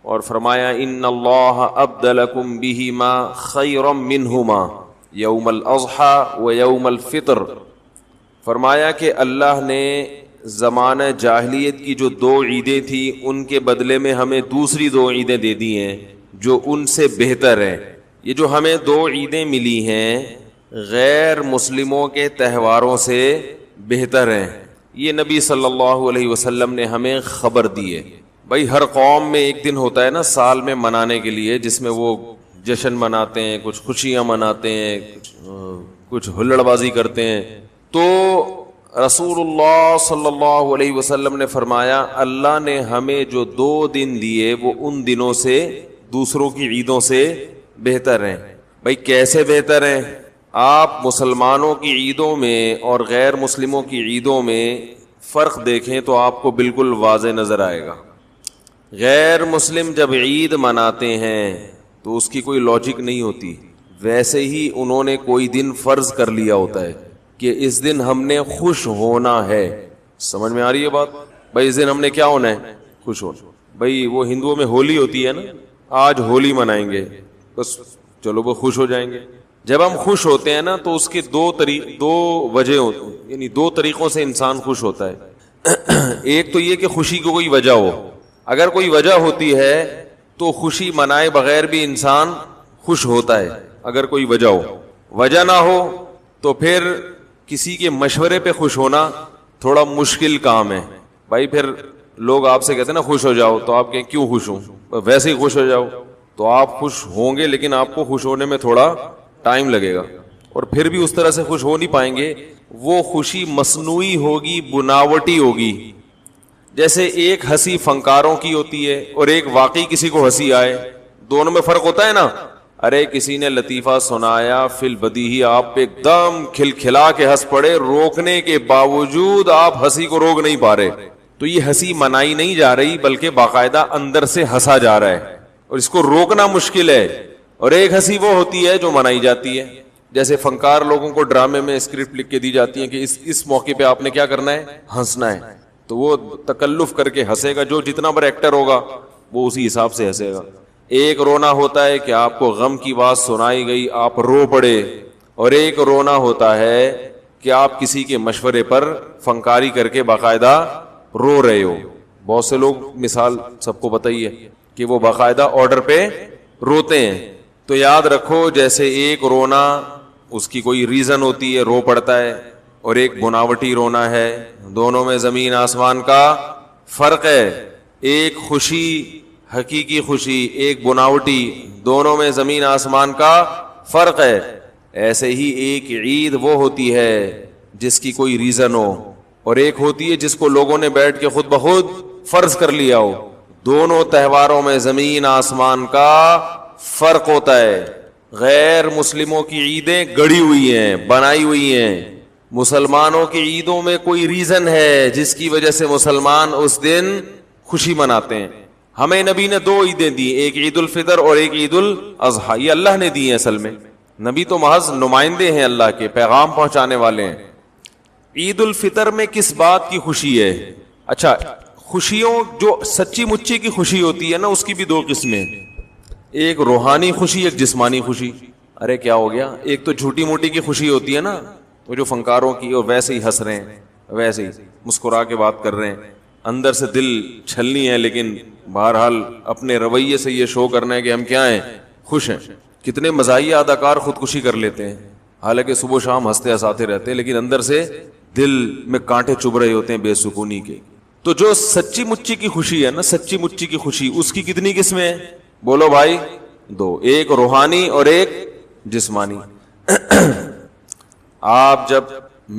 اور فرمایا ان اللہ ابدلکم بہما خیرا منہما یوم الاضحی و یوم الفطر. فرمایا کہ اللہ نے زمانہ جاہلیت کی جو 2 عیدیں تھیں ان کے بدلے میں ہمیں دوسری 2 عیدیں دے دی ہیں جو ان سے بہتر ہیں. یہ جو ہمیں 2 عیدیں ملی ہیں غیر مسلموں کے تہواروں سے بہتر ہیں. یہ نبی صلی اللہ علیہ وسلم نے ہمیں خبر دی ہے. بھائی ہر قوم میں ایک دن ہوتا ہے نا سال میں منانے کے لیے جس میں وہ جشن مناتے ہیں, کچھ خوشیاں مناتے ہیں, کچھ ہلڑ بازی کرتے ہیں. تو رسول اللہ صلی اللہ علیہ وسلم نے فرمایا اللہ نے ہمیں جو 2 دن دیے وہ ان دنوں سے دوسروں کی عیدوں سے بہتر ہیں. بھائی کیسے بہتر ہیں؟ آپ مسلمانوں کی عیدوں میں اور غیر مسلموں کی عیدوں میں فرق دیکھیں تو آپ کو بالکل واضح نظر آئے گا. غیر مسلم جب عید مناتے ہیں تو اس کی کوئی لاجک نہیں ہوتی. ویسے ہی انہوں نے کوئی دن فرض کر لیا ہوتا ہے کہ اس دن ہم نے خوش ہونا ہے. سمجھ میں آ رہی ہے بات؟ بھائی اس دن ہم نے کیا ہونا ہے؟ خوش ہونا. بھائی وہ ہندوؤں میں ہولی ہوتی ہے نا, آج ہولی منائیں گے, بس چلو وہ خوش ہو جائیں گے. جب ہم خوش ہوتے ہیں نا تو اس کے 2 وجہ ہوتی ہیں, یعنی 2 طریقوں سے انسان خوش ہوتا ہے. ایک تو یہ کہ خوشی کو کوئی وجہ ہو. اگر کوئی وجہ ہوتی ہے تو خوشی منائے بغیر بھی انسان خوش ہوتا ہے اگر کوئی وجہ ہو. وجہ نہ ہو تو پھر کسی کے مشورے پہ خوش ہونا تھوڑا مشکل کام ہے. بھائی پھر لوگ آپ سے کہتے ہیں نا خوش ہو جاؤ, تو آپ کہیں کیوں خوش ہوں, ویسے ہی خوش ہو جاؤ. تو آپ خوش ہوں گے لیکن آپ کو خوش ہونے میں تھوڑا ٹائم لگے گا اور پھر بھی اس طرح سے خوش ہو نہیں پائیں گے. وہ خوشی مصنوعی ہوگی, بناوٹی ہوگی. جیسے ایک ہنسی فنکاروں کی ہوتی ہے اور ایک واقعی کسی کو ہنسی آئے, دونوں میں فرق ہوتا ہے نا. ارے کسی نے لطیفہ سنایا فی البدیہی, آپ پہ ایک دم کھلکھلا کے ہنس پڑے, روکنے کے باوجود آپ ہنسی کو روک نہیں پا رہے. تو یہ ہنسی منائی نہیں جا رہی بلکہ باقاعدہ اندر سے ہنسا جا رہا ہے اور اس کو روکنا مشکل ہے. اور ایک ہنسی وہ ہوتی ہے جو منائی جاتی ہے. جیسے فنکار لوگوں کو ڈرامے میں اسکرپٹ لکھ کے دی جاتی ہے کہ اس موقع پہ آپ نے کیا کرنا ہے, ہنسنا ہے. تو وہ تکلف کر کے ہنسے گا, جو جتنا بڑا ایکٹر ہوگا وہ اسی حساب سے ہنسے گا. ایک رونا ہوتا ہے کہ آپ کو غم کی بات سنائی گئی, آپ رو پڑے, اور ایک رونا ہوتا ہے کہ آپ کسی کے مشورے پر فنکاری کر کے باقاعدہ رو رہے ہو. بہت سے لوگ مثال سب کو پتہ ہی ہے کہ وہ باقاعدہ آرڈر پہ روتے ہیں. تو یاد رکھو جیسے ایک رونا اس کی کوئی ریزن ہوتی ہے, رو پڑتا ہے, اور ایک بناوٹی رونا ہے. دونوں میں زمین آسمان کا فرق ہے. ایک خوشی حقیقی خوشی, ایک بناوٹی, دونوں میں زمین آسمان کا فرق ہے. ایسے ہی ایک عید وہ ہوتی ہے جس کی کوئی ریزن ہو, اور ایک ہوتی ہے جس کو لوگوں نے بیٹھ کے خود بخود فرض کر لیا ہو. دونوں تہواروں میں زمین آسمان کا فرق ہوتا ہے. غیر مسلموں کی عیدیں گڑی ہوئی ہیں, بنائی ہوئی ہیں. مسلمانوں کی عیدوں میں کوئی ریزن ہے جس کی وجہ سے مسلمان اس دن خوشی مناتے ہیں. ہمیں نبی نے 2 عیدیں دی, ایک عید الفطر اور ایک عید الاضحیٰ. یہ اللہ نے دی ہیں. اصل میں نبی تو محض نمائندے ہیں, اللہ کے پیغام پہنچانے والے ہیں. عید الفطر میں کس بات کی خوشی ہے؟ اچھا, خوشیوں جو سچی مچی کی خوشی ہوتی ہے نا اس کی بھی 2 قسمیں, ایک روحانی خوشی, ایک جسمانی خوشی. ارے کیا ہو گیا, ایک تو جھوٹی موٹی کی خوشی ہوتی ہے نا, وہ جو فنکاروں کی, اور ویسے ہی ہنس رہے ہیں, ویسے ہی مسکرا کے بات کر رہے ہیں, اندر سے دل چھلنی ہے, لیکن بہرحال اپنے رویے سے یہ شو کرنا ہے کہ ہم کیا ہیں, خوش ہیں. کتنے مزاحیہ اداکار خودکشی کر لیتے ہیں, حالانکہ صبح شام ہنستے ہنساتے رہتے ہیں, لیکن اندر سے دل میں کانٹے چبھ رہے ہوتے ہیں بے سکونی کے. تو جو سچی مچی کی خوشی ہے نا, سچی مچی کی خوشی, اس کی کتنی قسمیں ہیں؟ بولو بھائی, 2, ایک روحانی اور ایک جسمانی. آپ جب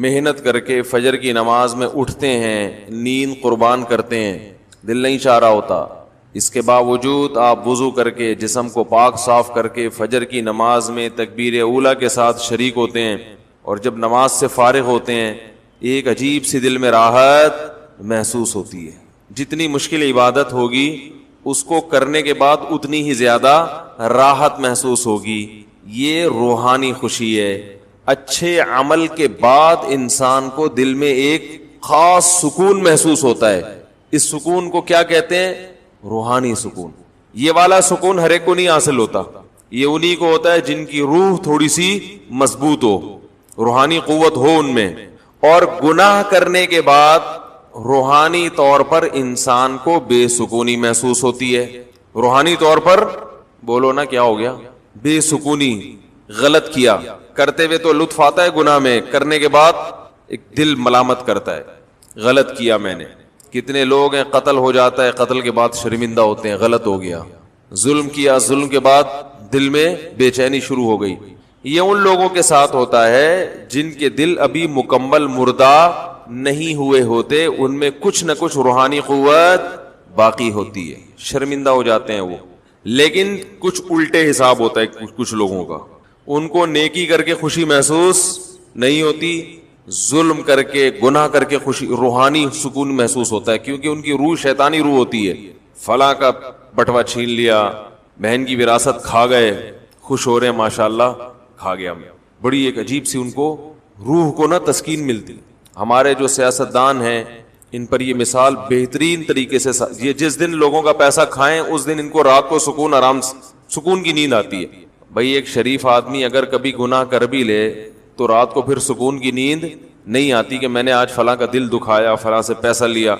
محنت کر کے فجر کی نماز میں اٹھتے ہیں, نیند قربان کرتے ہیں, دل نہیں چاہ رہا ہوتا, اس کے باوجود آپ وضو کر کے جسم کو پاک صاف کر کے فجر کی نماز میں تکبیر اولیٰ کے ساتھ شریک ہوتے ہیں, اور جب نماز سے فارغ ہوتے ہیں ایک عجیب سی دل میں راحت محسوس ہوتی ہے. جتنی مشکل عبادت ہوگی اس کو کرنے کے بعد اتنی ہی زیادہ راحت محسوس ہوگی. یہ روحانی خوشی ہے. اچھے عمل کے بعد انسان کو دل میں ایک خاص سکون محسوس ہوتا ہے. اس سکون کو کیا کہتے ہیں؟ روحانی سکون. یہ والا سکون ہر ایک کو نہیں حاصل ہوتا، یہ انہی کو ہوتا ہے جن کی روح تھوڑی سی مضبوط ہو، روحانی قوت ہو ان میں. اور گناہ کرنے کے بعد روحانی طور پر انسان کو بے سکونی محسوس ہوتی ہے. روحانی طور پر بولو نا کیا ہو گیا؟ بے سکونی. غلط کیا، کرتے ہوئے تو لطف آتا ہے گناہ میں، کرنے کے بعد ایک دل ملامت کرتا ہے، غلط کیا میں نے. کتنے لوگ ہیں قتل ہو جاتا ہے، قتل کے بعد شرمندہ ہوتے ہیں، غلط ہو گیا. ظلم کیا، ظلم کے بعد دل میں بے چینی شروع ہو گئی. یہ ان لوگوں کے ساتھ ہوتا ہے جن کے دل ابھی مکمل مردہ نہیں ہوئے ہوتے، ان میں کچھ نہ کچھ روحانی قوت باقی ہوتی ہے، شرمندہ ہو جاتے ہیں وہ. لیکن کچھ الٹے حساب ہوتا ہے کچھ لوگوں کا، ان کو نیکی کر کے خوشی محسوس نہیں ہوتی، ظلم کر کے گناہ کر کے خوشی روحانی سکون محسوس ہوتا ہے، کیونکہ ان کی روح شیطانی روح ہوتی ہے. فلاں کا بٹوا چھین لیا، بہن کی وراثت کھا گئے، خوش ہو رہے ہیں ماشاءاللہ، کھا گیا میں. بڑی ایک عجیب سی ان کو روح کو نا تسکین ملتی. ہمارے جو سیاستدان ہیں ان پر یہ مثال بہترین طریقے سے، یہ جس دن لوگوں کا پیسہ کھائیں اس دن ان کو رات کو سکون، آرام سکون کی نیند آتی ہے. بھائی ایک شریف آدمی اگر کبھی گناہ کر بھی لے تو رات کو پھر سکون کی نیند نہیں آتی کہ میں نے آج فلاں کا دل دکھایا، فلاں سے پیسہ لیا.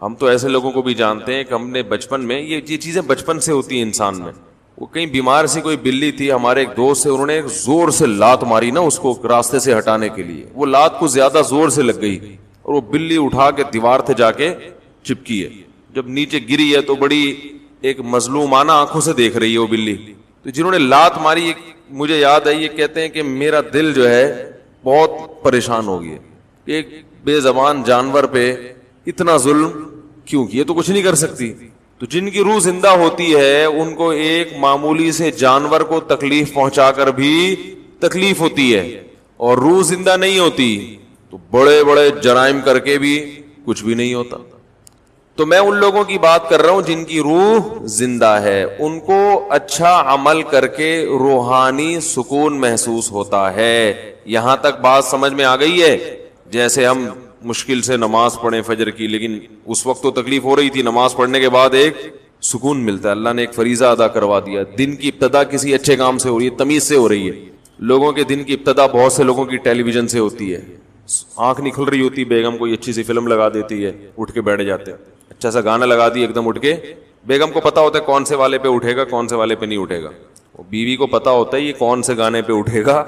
ہم تو ایسے لوگوں کو بھی جانتے ہیں کہ ہم نے بچپن میں یہ چیزیں بچپن سے ہوتی ہیں انسان میں. وہ کہیں بیمار سی کوئی بلی تھی ہمارے ایک دوست سے، انہوں نے ایک زور سے لات ماری نا اس کو راستے سے ہٹانے کے لیے، وہ لات کو زیادہ زور سے لگ گئی اور وہ بلی اٹھا کے دیوار تھے جا کے چپکی ہے. جب نیچے گری ہے تو بڑی ایک مظلومانہ آنکھوں سے دیکھ رہی ہے وہ بلی. تو جنہوں نے لات ماری مجھے یاد ہے، یہ کہتے ہیں کہ میرا دل جو ہے بہت پریشان ہو گیا، ایک بے زبان جانور پہ اتنا ظلم کیوں کیا، تو کچھ نہیں کر سکتی. تو جن کی روح زندہ ہوتی ہے ان کو ایک معمولی سے جانور کو تکلیف پہنچا کر بھی تکلیف ہوتی ہے، اور روح زندہ نہیں ہوتی تو بڑے بڑے جرائم کر کے بھی کچھ بھی نہیں ہوتا. تو میں ان لوگوں کی بات کر رہا ہوں جن کی روح زندہ ہے، ان کو اچھا عمل کر کے روحانی سکون محسوس ہوتا ہے. یہاں تک بات سمجھ میں آ گئی ہے؟ جیسے ہم مشکل سے نماز پڑھیں فجر کی، لیکن اس وقت تو تکلیف ہو رہی تھی، نماز پڑھنے کے بعد ایک سکون ملتا ہے، اللہ نے ایک فریضہ ادا کروا دیا. دن کی ابتدا کسی اچھے کام سے ہو رہی ہے، تمیز سے ہو رہی ہے. لوگوں کے دن کی ابتدا بہت سے لوگوں کی ٹیلی ویژن سے ہوتی ہے. آنکھ نکل رہی ہوتی، بیگم کوئی اچھی سی فلم لگا دیتی ہے، اٹھ کے بیٹھ جاتے ہیں، اچھا سا گانا لگا دی ایک دم اٹھ کے. بیگم کو پتا ہوتا ہے کون سے والے پہ اٹھے گا، کون سے والے پہ نہیں اٹھے گا. بیوی کو پتا ہوتا ہے یہ کون سے گانے پہ اٹھے گا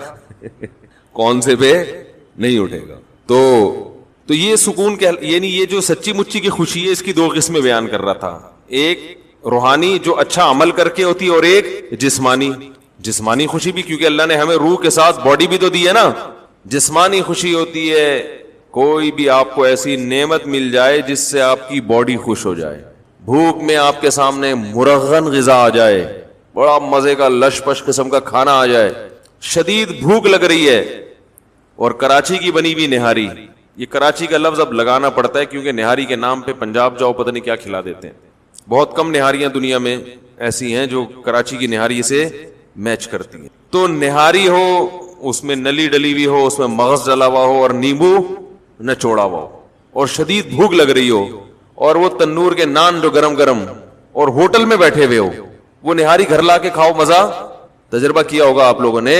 کون سے پہ نہیں اٹھے گا. تو یہ سکون کے یعنی یہ جو سچی مچی کی خوشی ہے اس کی دو قسمیں بیان کر رہا تھا. ایک روحانی جو اچھا عمل کر کے ہوتی ہے، اور ایک جسمانی خوشی بھی، کیونکہ اللہ نے ہمیں روح کے ساتھ باڈی بھی تو دی ہے نا. جسمانی خوشی ہوتی ہے کوئی بھی آپ کو ایسی نعمت مل جائے جس سے آپ کی باڈی خوش ہو جائے. بھوک میں آپ کے سامنے مرغن غذا آ جائے، بڑا مزے کا لش پش قسم کا کھانا آ جائے، شدید بھوک لگ رہی ہے، اور کراچی کی بنی ہوئی نہاری. یہ کراچی کا لفظ اب لگانا پڑتا ہے کیونکہ نہاری کے نام پہ پنجاب جاؤ پتہ نہیں کیا کھلا دیتے ہیں. بہت کم نہاریاں دنیا میں ایسی ہیں جو کراچی کی نہاری سے میچ کرتی ہیں. تو نہاری ہو اس میں نلی ڈلی ہوئی ہو، اس میں مغز ڈلا ہوا ہو اور نیمبو نچوڑا ہوا ہو، اور شدید بھوک لگ رہی ہو، اور وہ تنور کے نان جو گرم گرم، اور ہوٹل میں بیٹھے ہوئے ہو، وہ نہاری گھر لا کے کھاؤ مزہ. تجربہ کیا ہوگا آپ لوگوں نے،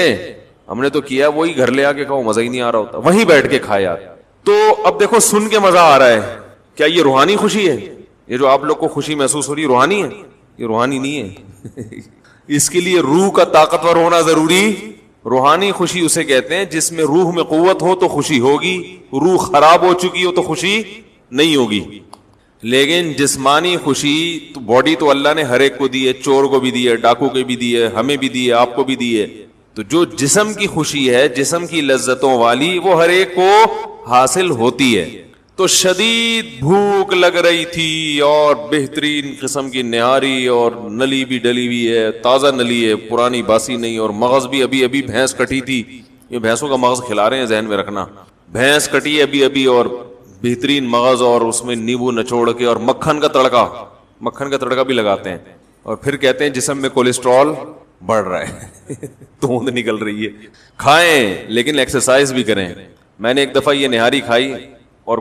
ہم نے تو کیا، وہی گھر لے آ کے کھاؤ مزہ ہی نہیں آ رہا ہوتا، وہیں بیٹھ کے کھائے یار. تو اب دیکھو سن کے مزہ آ رہا ہے، کیا یہ روحانی خوشی ہے؟ یہ جو آپ لوگ کو خوشی محسوس ہو رہی ہے روحانی ہے؟ یہ روحانی نہیں ہے اس کے لیے روح کا طاقتور ہونا ضروری. روحانی خوشی اسے کہتے ہیں جس میں روح میں قوت ہو تو خوشی ہوگی، روح خراب ہو چکی ہو تو خوشی نہیں ہوگی. لیکن جسمانی خوشی تو باڈی تو اللہ نے ہر ایک کو دی ہے، چور کو بھی دی ہے، ڈاکو کو بھی دی ہے، ہمیں بھی دی ہے، آپ کو بھی دی ہے. تو جو جسم کی خوشی ہے، جسم کی لذتوں والی، وہ ہر ایک کو حاصل ہوتی ہے. تو شدید بھوک لگ رہی تھی اور بہترین قسم کی نہاری، اور نلی بھی ڈلی ہوئی ہے، تازہ نلی ہے، پرانی باسی نہیں، اور مغز بھی ابھی ابھی بھینس کٹی تھی. یہ بھینسوں کا مغز کھلا رہے ہیں، ذہن میں رکھنا، بھینس کٹی ہے ابھی ابھی، اور بہترین مغز، اور اس میں نیبو نچوڑ کے، اور مکھن کا تڑکا بھی لگاتے ہیں، اور پھر کہتے ہیں جسم میں کولیسٹرول بڑھ رہا ہے توند نکل رہی ہے. کھائیں لیکن ایکسرسائز بھی کریں. میں نے ایک دفعہ یہ نہاری کھائی اور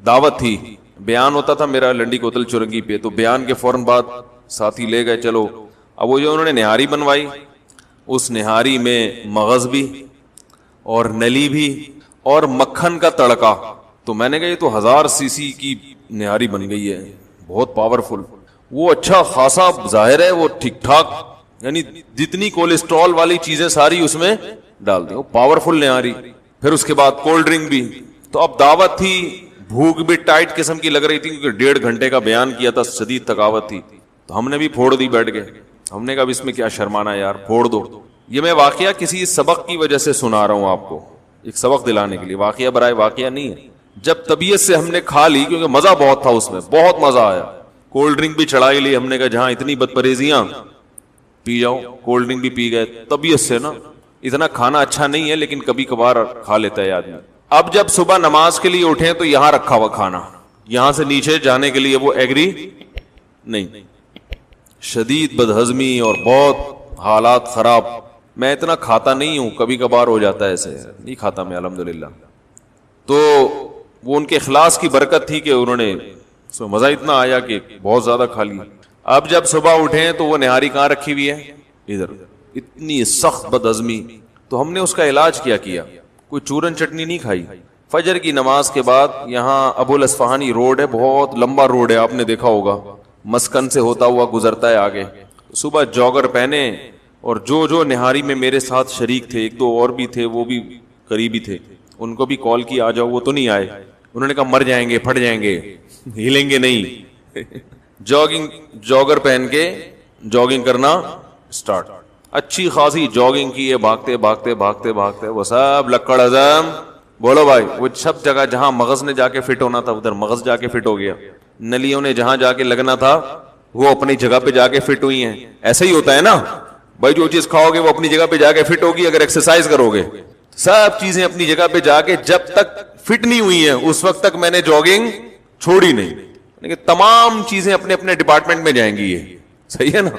دعوت تھی، بیان ہوتا تھا میرا لنڈی کوتل چورنگی پہ، تو بیان کے فوراً بعد ساتھی لے گئے چلو. اب وہ جو انہوں نے نہاری بنوائی, اس نہاری میں مغز بھی اور نلی بھی اور مکھن کا تڑکا, تو میں نے کہا یہ تو 1000 cc کی نہاری بن گئی ہے, بہت پاورفل. وہ اچھا خاصا ظاہر ہے وہ ٹھیک ٹھاک, یعنی جتنی کولیسٹرول والی چیزیں ساری اس میں ڈال دیں, وہ پاورفل نہاری. پھر اس کے بعد کولڈ ڈرنک بھی. تو اب دعوت تھی, بھوک بھی ٹائٹ قسم کی لگ رہی تھی کیونکہ 1.5 گھنٹے کا بیان کیا تھا, شدید تھکاوٹ تھی. تو ہم نے بھی پھوڑ دی بیٹھ کے. ہم نے کہا اس میں کیا شرمانا یار, پھوڑ دو. یہ میں واقعہ کسی سبق کی وجہ سے سنا رہا ہوں آپ کو, ایک سبق دلانے کے لیے, واقعہ برائے واقعہ نہیں ہے. جب طبیعت سے ہم نے کھا لی, کیونکہ مزہ بہت تھا اس میں, بہت مزہ آیا. کولڈ ڈرنک بھی چڑھائی لی ہم نے کہا جہاں اتنی بدپریزیاں پی جاؤ, کولڈ ڈرنک بھی پی گئے. طبیعت سے نا اتنا کھانا اچھا نہیں ہے لیکن کبھی کبھار کھا لیتا ہے آدمی. اب جب صبح نماز کے لیے اٹھے تو یہاں رکھا ہوا کھانا, یہاں سے نیچے جانے کے لیے وہ ایگری نہیں, شدید بدہضمی اور بہت حالات خراب. میں اتنا کھاتا نہیں ہوں, کبھی کبھار ہو جاتا ہے ایسے, نہیں کھاتا میں الحمدللہ. تو وہ ان کے اخلاص کی برکت تھی کہ انہوں نے مزہ اتنا آیا کہ بہت زیادہ کھا لیا. اب جب صبح اٹھے تو وہ نہاری کہاں رکھی ہوئی ہے, ادھر. اتنی سخت بدہضمی. تو ہم نے اس کا علاج کیا, کوئی چورن چٹنی نہیں کھائی. فجر کی نماز کے بعد یہاں ابو الاصفہانی روڈ ہے, بہت لمبا روڈ ہے, آپ نے دیکھا ہوگا, مسکن سے ہوتا ہوا گزرتا ہے آگے. صبح جاگر پہنے اور جو نہاری میں میرے ساتھ شریک تھے, 1-2 اور بھی تھے, وہ بھی قریبی تھے, ان کو بھی کال کی آ جاؤ, وہ تو نہیں آئے. انہوں نے کہا مر جائیں گے, پھٹ جائیں گے, ہلیں گے نہیں. جاگر پہن کے جاگنگ کرنا سٹارٹ. اچھی خاصی جاگنگ کی ہے, بھاگتے بھاگتے بھاگتے بھاگتے, وہ سب لکڑ ہضم. بولو بھائی, وہ سب جگہ جہاں مغز نے جا کے فٹ ہونا تھا ادھر مغز جا کے فٹ ہو گیا, نلیوں نے جہاں جا کے لگنا تھا وہ اپنی جگہ پہ جا کے فٹ ہوئی ہیں. ایسا ہی ہوتا ہے نا بھائی, جو چیز کھاؤ گے وہ اپنی جگہ پہ جا کے فٹ ہوگی. اگر ایکسرسائز کرو گے سب چیزیں اپنی جگہ پہ جا کے, جب تک فٹ نہیں ہوئی ہیں اس وقت تک میں نے جاگنگ چھوڑی نہیں. لیکن تمام چیزیں اپنے اپنے ڈپارٹمنٹ میں جائیں گی, یہ صحیح ہے نا.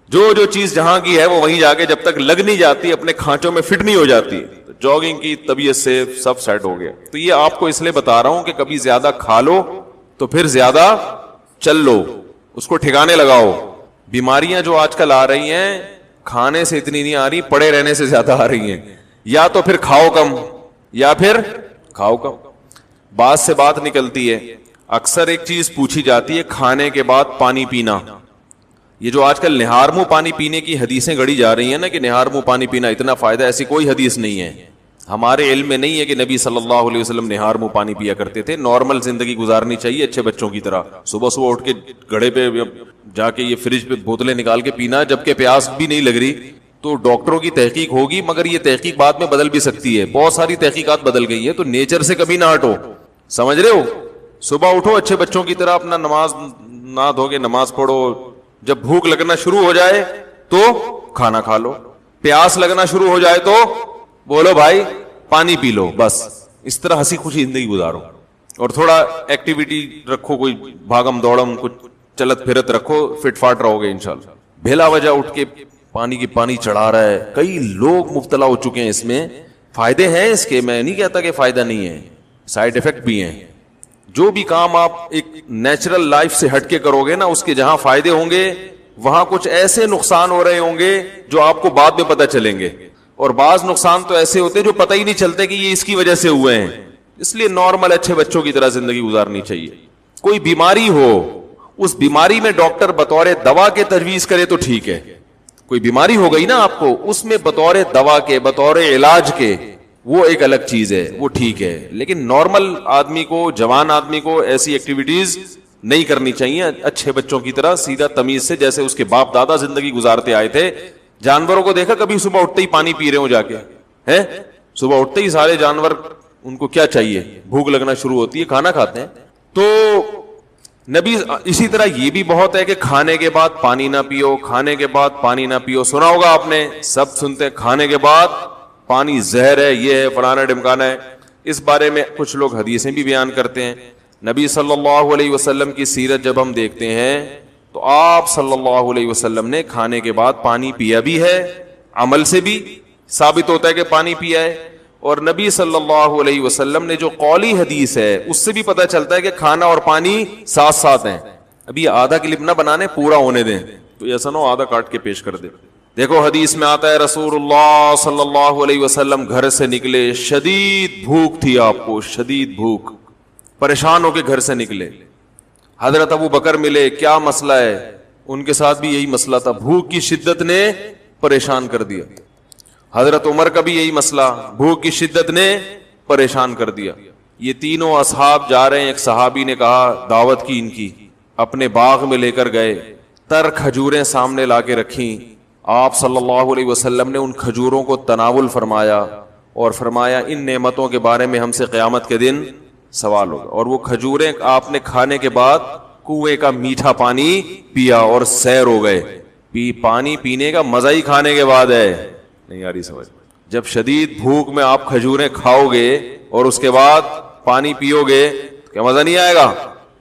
جو چیز جہاں کی ہے وہ وہیں جا کے جب تک لگ نہیں جاتی, اپنے کھانچوں میں فٹ نہیں ہو جاتی. جاگنگ کی طبیعت سے سب سیٹ ہو گیا. تو یہ آپ کو اس لیے بتا رہا ہوں کہ کبھی زیادہ کھا لو تو پھر زیادہ چل لو, اس کو ٹھکانے لگاؤ. بیماریاں جو آج کل آ رہی ہیں کھانے سے اتنی نہیں آ رہی, پڑے رہنے سے زیادہ آ رہی ہیں. یا تو پھر کھاؤ کم یا پھر کھاؤ کم. بات سے بات نکلتی ہے. اکثر ایک چیز پوچھی جاتی ہے, کھانے کے بعد پانی پینا. یہ جو آج کل نہار منہ پانی پینے کی حدیثیں گڑی جا رہی ہیں نا کہ نہار منہ پانی پینا اتنا فائدہ, ایسی کوئی حدیث نہیں ہے. ہمارے علم میں نہیں ہے کہ نبی صلی اللہ علیہ وسلم نہار منہ پانی پیا کرتے تھے. نارمل زندگی گزارنی چاہیے اچھے بچوں کی طرح. صبح صبح اٹھ کے گھڑے پہ جا کے یہ فریج پہ بوتلیں نکال کے پینا جبکہ پیاس بھی نہیں لگ رہی, تو ڈاکٹروں کی تحقیق ہوگی, مگر یہ تحقیق بعد میں بدل بھی سکتی ہے. بہت ساری تحقیقات بدل گئی ہے. تو نیچر سے کبھی نہ ہٹو, سمجھ رہے ہو. صبح اٹھو اچھے بچوں کی طرح, اپنا نماز نہ دھو کے نماز پڑھو. جب بھوک لگنا شروع ہو جائے تو کھانا کھا لو, پیاس لگنا شروع ہو جائے تو بولو بھائی پانی پی لو. بس اس طرح ہنسی خوشی زندگی گزارو, اور تھوڑا ایکٹیویٹی رکھو, کوئی بھاگم دوڑم, کچھ چلت پھرت رکھو, فٹ فاٹ رہو گے انشاءاللہ. بھیلا وجہ اٹھ کے پانی چڑھا رہا ہے. کئی لوگ مبتلا ہو چکے ہیں اس میں. فائدے ہیں اس کے, میں نہیں کہتا کہ فائدہ نہیں ہے, سائیڈ افیکٹ بھی ہیں. جو بھی کام آپ ایک نیچرل لائف سے ہٹ کے کرو گے نا, اس کے جہاں فائدے ہوں گے وہاں کچھ ایسے نقصان ہو رہے ہوں گے جو آپ کو بعد میں پتہ چلیں گے. اور بعض نقصان تو ایسے ہوتے ہیں جو پتہ ہی نہیں چلتے کہ یہ اس کی وجہ سے ہوئے ہیں. اس لیے نارمل اچھے بچوں کی طرح زندگی گزارنی چاہیے. کوئی بیماری ہو, اس بیماری میں ڈاکٹر بطور دوا کے تجویز کرے تو ٹھیک ہے. کوئی بیماری ہو گئی نا آپ کو, اس میں بطور دوا کے, بطور علاج کے, وہ ایک الگ چیز ہے, وہ ٹھیک ہے. لیکن نارمل آدمی کو, جوان آدمی کو ایسی ایکٹیویٹیز نہیں کرنی چاہیے اچھے بچوں کی طرح, سیدھا تمیز سے, جیسے اس کے باپ دادا زندگی گزارتے آئے تھے. جانوروں کو دیکھا کبھی صبح اٹھتے ہی پانی پی رہے ہو جا کے, ہیں صبح اٹھتے ہی سارے جانور, ان کو کیا چاہیے, بھوک لگنا شروع ہوتی ہے, کھانا کھاتے ہیں. تو نبی اسی طرح یہ بھی بہت ہے کہ کھانے کے بعد پانی نہ پیو, کھانے کے بعد پانی نہ پیو. سنا ہوگا آپ نے, سب سنتے ہیں کھانے کے بعد پانی زہر ہے, یہ ہے, فلانا ڈمکانا ہے. اس بارے میں کچھ لوگ حدیثیں بھی بیان کرتے ہیں. نبی صلی اللہ علیہ وسلم کی سیرت جب ہم دیکھتے ہیں تو آپ صلی اللہ علیہ وسلم نے کھانے کے بعد پانی پیا بھی ہے, عمل سے بھی ثابت ہوتا ہے کہ پانی پیا ہے. اور نبی صلی اللہ علیہ وسلم نے جو قولی حدیث ہے اس سے بھی پتہ چلتا ہے کہ کھانا اور پانی ساتھ ساتھ ہیں. ابھی آدھا کلپ نہ بنانے, پورا ہونے دیں, تو ایسا نہ ہو آدھا کاٹ کے پیش کر دے. دیکھو حدیث میں آتا ہے رسول اللہ صلی اللہ علیہ وسلم گھر سے نکلے, شدید بھوک تھی آپ کو, شدید بھوک, پریشان ہو کے گھر سے نکلے. حضرت ابو بکر ملے, کیا مسئلہ ہے؟ ان کے ساتھ بھی یہی مسئلہ تھا, بھوک کی شدت نے پریشان کر دیا. حضرت عمر کا بھی یہی مسئلہ, بھوک کی شدت نے پریشان کر دیا. یہ تینوں اصحاب جا رہے ہیں, ایک صحابی نے کہا دعوت کی ان کی, اپنے باغ میں لے کر گئے, تر کھجوریں سامنے لا کے رکھیں. آپ صلی اللہ علیہ وسلم نے ان کھجوروں کو تناول فرمایا اور فرمایا ان نعمتوں کے بارے میں ہم سے قیامت کے دن سوال ہوگا. اور وہ کھجوریں آپ نے کھانے کے بعد کنویں کا میٹھا پانی پیا اور سیر ہو گئے. پانی پینے کا مزہ ہی کھانے کے بعد ہے, نہیں آ رہی سمجھ. جب شدید بھوک میں آپ کھجوریں کھاؤ گے اور اس کے بعد پانی پیو گے, کیا مزہ نہیں آئے گا؟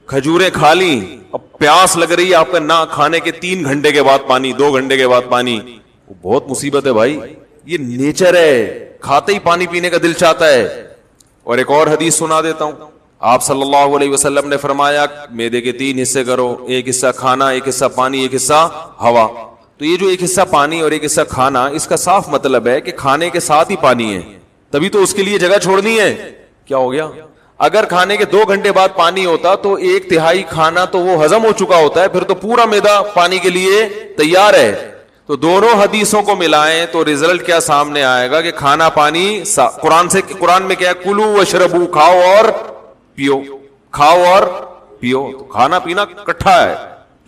کھجوریں کھا لیں, اب پیاس لگ رہی ہے آپ کا, نہ کھانے کے 3 گھنٹے کے بعد پانی, 2 گھنٹے کے بعد پانی, وہ بہت مصیبت ہے بھائی. یہ نیچر ہے, کھاتے ہی پانی پینے کا دل چاہتا ہے. اور ایک اور حدیث سنا دیتا ہوں. آپ صلی اللہ علیہ وسلم نے فرمایا معدے کے 3 حصے کرو, ایک حصہ کھانا, ایک حصہ پانی, ایک حصہ ہوا. تو یہ جو ایک حصہ پانی اور ایک حصہ کھانا, اس کا صاف مطلب ہے کہ کھانے کے ساتھ ہی پانی ہے, تبھی تو اس کے لیے جگہ چھوڑنی ہے. کیا ہو گیا؟ اگر کھانے کے 2 گھنٹے بعد پانی ہوتا تو 1/3 کھانا تو وہ ہضم ہو چکا ہوتا ہے, پھر تو پورا معدہ پانی کے لیے تیار ہے. تو دونوں حدیثوں کو ملائیں تو رزلٹ کیا سامنے آئے گا کہ کھانا پانی قرآن میں کیا ہے, کلو وشربو, کھاؤ اور پیو, کھاؤ اور پیو. تو کھانا پینا کٹھا ہے.